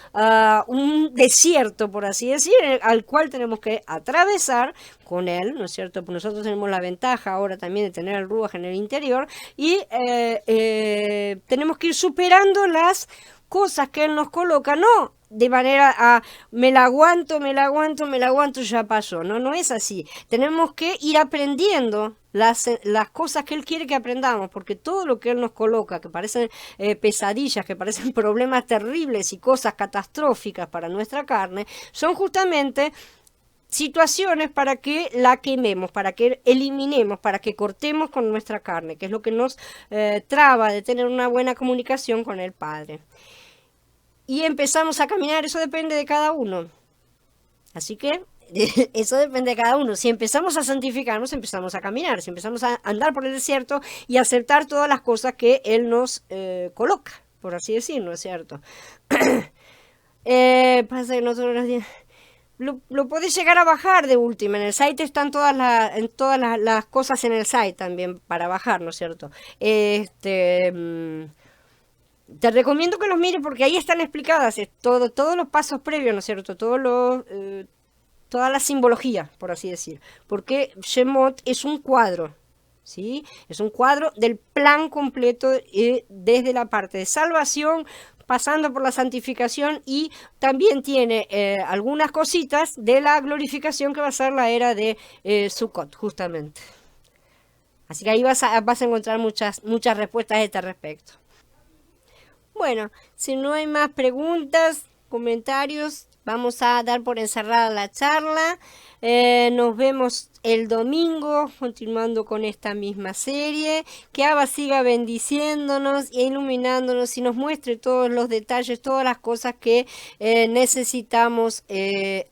[SPEAKER 1] un desierto, por así decir, al cual tenemos que atravesar con él, ¿no es cierto? Pues nosotros tenemos la ventaja ahora también de tener el Ruaj en el interior y tenemos que ir superando las cosas que él nos coloca, no de manera a me la aguanto, ya pasó. No, no es así. Tenemos que ir aprendiendo las cosas que Él quiere que aprendamos, porque todo lo que Él nos coloca, que parecen pesadillas, que parecen problemas terribles y cosas catastróficas para nuestra carne, son justamente situaciones para que la quememos, para que eliminemos, para que cortemos con nuestra carne, que es lo que nos traba de tener una buena comunicación con el Padre. Y empezamos a caminar, eso depende de cada uno. Así que eso depende de cada uno. Si empezamos a santificarnos, empezamos a caminar. Si empezamos a andar por el desierto y a aceptar todas las cosas que Él nos coloca, por así decirlo, ¿es cierto? Pasa que nosotros lo podés llegar a bajar de última. En el site están todas las cosas en el site también para bajar, ¿no es cierto? Te recomiendo que los mires porque ahí están explicadas todos los pasos previos, ¿no es cierto? Toda la simbología, por así decir. Porque Shemot es un cuadro, ¿sí? Es un cuadro del plan completo desde la parte de salvación, pasando por la santificación y también tiene algunas cositas de la glorificación que va a ser la era de Sukkot, justamente. Así que ahí vas a encontrar muchas respuestas a este respecto. Bueno, si no hay más preguntas, comentarios, vamos a dar por encerrada la charla. Nos vemos el domingo, continuando con esta misma serie. Que Abba siga bendiciéndonos e iluminándonos y nos muestre todos los detalles, todas las cosas que necesitamos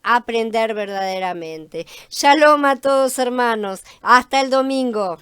[SPEAKER 1] aprender verdaderamente. Shalom a todos, hermanos. Hasta el domingo.